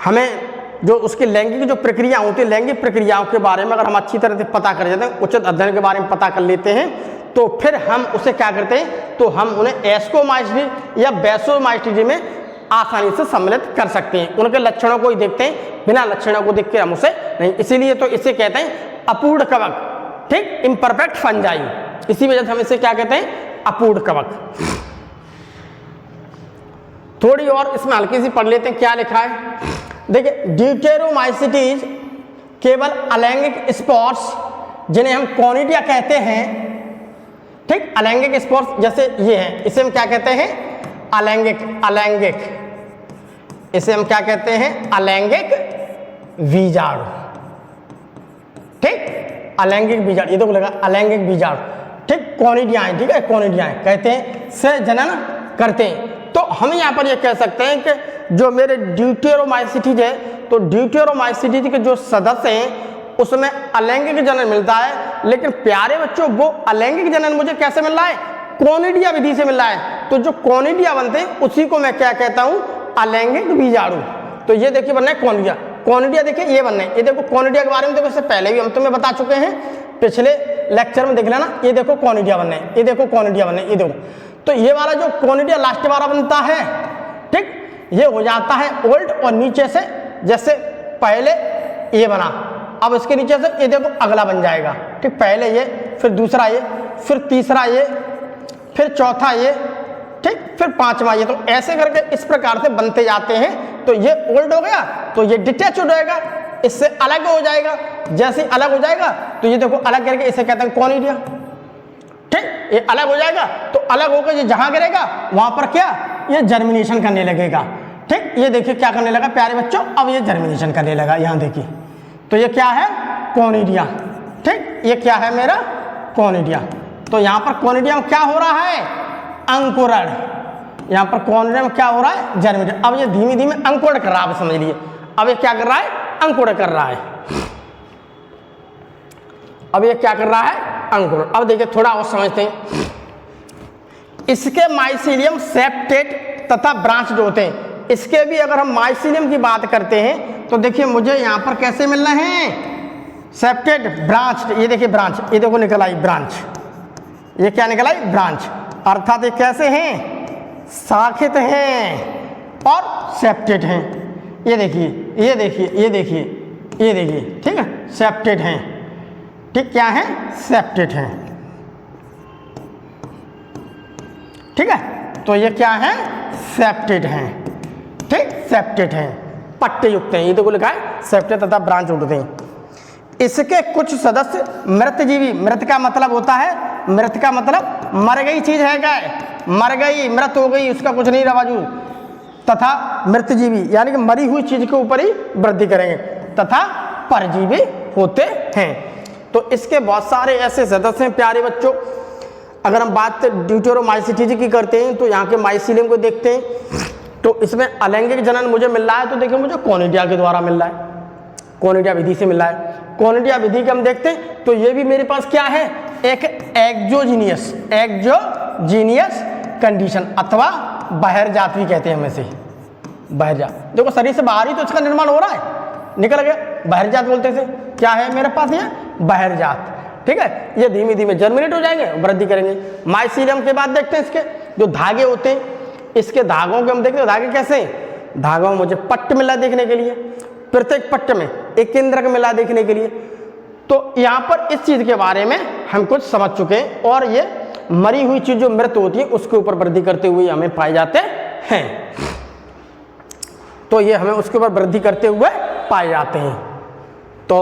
हमें जो उसकी लैंगिक जो प्रक्रिया होती है, लैंगिक प्रक्रियाओं के बारे में अगर हम अच्छी तरह से पता कर लेते हैं, उचित अध्ययन के बारे में पता कर लेते हैं, तो फिर हम उसे क्या करते हैं, तो हम उन्हें एस्कोमाइसिटी या बेसोमाइसिटी में आसानी से सम्मिलित कर सकते हैं। उनके लक्षणों को ही देखते हैं, बिना लक्षणों को देख के हम उसे नहीं। इसीलिए तो इसे कहते हैं अपूर्ण कवक, ठीक, इम्परफेक्ट फंजाई। इसी वजह से हम इसे क्या कहते हैं, अपूर्ण कवक। थोड़ी और इसमें हल्की सी पढ़ लेते हैं क्या लिखा है। देखिए, ड्यूटेरोमाइसिटीज केवल अलैंगिक स्पोर्स जिन्हें हम कॉनिडिया कहते हैं, ठीक, अलैंगिक स्पोर्स जैसे ये हैं, इसे हम क्या कहते हैं, अलैंगिक, इसे हम क्या कहते हैं, अलैंगिक बीजाणु, ठीक, अलैंगिक बीजाणु, ये तो लगा अलैंगिक बीजाणु, ठीक, कॉनिडियाएं, ठीक है, कॉनिडियाएं कहते हैं से जनन करते हैं। तो हम यहाँ पर ये कह सकते हैं कि जो मेरे ड्यूटेरोमाइसिटीज है, तो ड्यूटेरोमाइसिटीज के जो सदस्य हैं उसमें अलैंगिक जनन मिलता है, लेकिन प्यारे बच्चों वो अलैंगिक जनन मुझे कैसे मिल रहा है, कॉनिडिया विधि से मिल रहा है। तो जो कॉनिडिया बनते हैं उसी को मैं क्या कहता हूँ, अलैंगिक बीजाणु। तो ये देखिए बनना है कॉनिडिया, कॉनिडिया देखिए ये बनना है, ये देखो कॉनिडिया के बारे में देखो इससे पहले भी हम तुम्हें बता चुके हैं, पिछले लेक्चर में देख लेना। ये देखो कॉनिडिया बनना है, ये देखो कॉनिडिया बनना है, ये देखो। तो ये वाला जो कॉनिडिया लास्ट वाला बनता है, ठीक, ये हो जाता है ओल्ड, और नीचे से जैसे पहले ये बना, अब इसके नीचे से ये देखो अगला बन जाएगा, ठीक, पहले ये, फिर दूसरा ये, फिर तीसरा ये, फिर चौथा ये, ठीक, फिर पांचवा ये। तो ऐसे करके इस प्रकार से बनते जाते हैं। तो ये ओल्ड हो गया, तो ये डिटैच हो जाएगा, इससे अलग हो जाएगा। जैसे अलग हो जाएगा तो ये देखो अलग करके इसे कहते हैं कॉनिडिया, ठीक, ये अलग हो जाएगा। तो अलग होकर ये जहां गिरेगा वहां पर क्या, ये जर्मिनेशन करने लगेगा, ठीक। ये देखिए क्या करने लगा प्यारे बच्चों, अब ये जर्मिनेशन करने लगा, यहां देखिए। तो ये क्या है, कॉनिडिया, ठीक, ये क्या है मेरा कॉनिडिया। तो यहाँ पर कॉनिडिया में क्या हो रहा है, अंकुरण। यहाँ पर कॉनिडिया में क्या हो रहा है, जर्मिनेशन। अब ये धीमे धीमे अंकुरण कर रहा है, समझ लीजिए। अब ये क्या कर रहा है, अंकुरण कर रहा है। अब ये क्या कर रहा है, अंकुरण। अब देखिए थोड़ा और समझते हैं। इसके माइसीलियम सेप्टेट तथा ब्रांच्ड होते हैं। इसके भी अगर हम माइसीलियम की बात करते हैं तो देखिए मुझे यहाँ पर कैसे मिल रहे हैं, सेप्टेट, ब्रांच्ड। ये देखिए ब्रांच, ये देखो निकल आई ब्रांच, ये क्या निकल आई, ब्रांच। अर्थात ये कैसे हैं, शाखित हैं और सेप्टेट हैं। ये देखिए, ये देखिए, ये देखिए, ये देखिए, ठीक है, सेप्टेट हैं, ठीक, क्या है, सेप्टेट हैं, ठीक है। तो ये क्या है, सेप्टेट हैं, ठीक, सेप्टेट हैं, पट्टे युक्त हैं। ये देखो लिखा है सेप्टेट तथा ब्रांच उठते हैं। इसके कुछ सदस्य मृतजीवी, मृत का मतलब होता है, मृत का मतलब मर गई चीज है, क्या मर गई, मृत हो गई, उसका कुछ नहीं रहा वजूद, तथा मृतजीवी यानी कि मरी हुई चीज के ऊपर ही वृद्धि करेंगे, तथा परजीवी होते हैं। तो इसके बहुत सारे ऐसे सदस्य हैं प्यारे बच्चों। अगर हम बात ड्यूटेरोमाइसिटीज की करते हैं तो यहाँ के माइसीलियम को देखते हैं, तो इसमें अलैंगिक जनन मुझे मिल रहा है। तो देखिए मुझे कॉनिडिया के द्वारा मिल रहा है, कॉनिडिया विधि से मिल रहा है। कॉनिडिया विधि के हम देखते हैं तो ये भी मेरे पास क्या है, एक एक्सोजीनियस, एक्सोजीनियस कंडीशन अथवा बहिर्जात भी कहते हैं हम इसे, बहिर्जात। देखो शरीर से बाहर ही तो इसका निर्माण हो रहा है, निकल गया, बहिर्जात बोलते थे। क्या है मेरे पास, ये बहिर्जात, ठीक है। ये धीमे धीमे जर्मिनेट हो जाएंगे, वृद्धि करेंगे। माइसीलियम के बाद देखते हैं इसके जो धागे होते हैं, इसके धागों के हम देखते हैं धागे कैसे हैं। धागों में मुझे पट्ट मिला देखने के लिए, प्रत्येक पट्ट में एक केंद्रक मिला देखने के लिए। तो यहाँ पर इस चीज के बारे में हम कुछ समझ चुके हैं, और ये मरी हुई चीज जो मृत होती है उसके ऊपर वृद्धि करते हुए हमें पाए जाते हैं। तो ये हमें उसके ऊपर वृद्धि करते हुए पाए जाते हैं। तो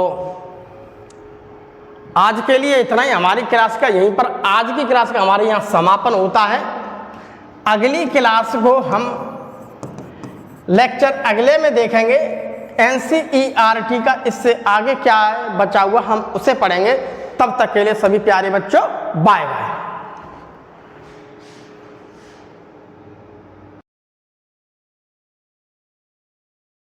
आज के लिए इतना ही हमारी क्लास का, यहीं पर आज की क्लास का हमारे यहाँ समापन होता है। अगली क्लास को हम लेक्चर अगले में देखेंगे, NCERT का इससे आगे क्या है बचा हुआ हम उसे पढ़ेंगे। तब तक के लिए सभी प्यारे बच्चों बाय बाय।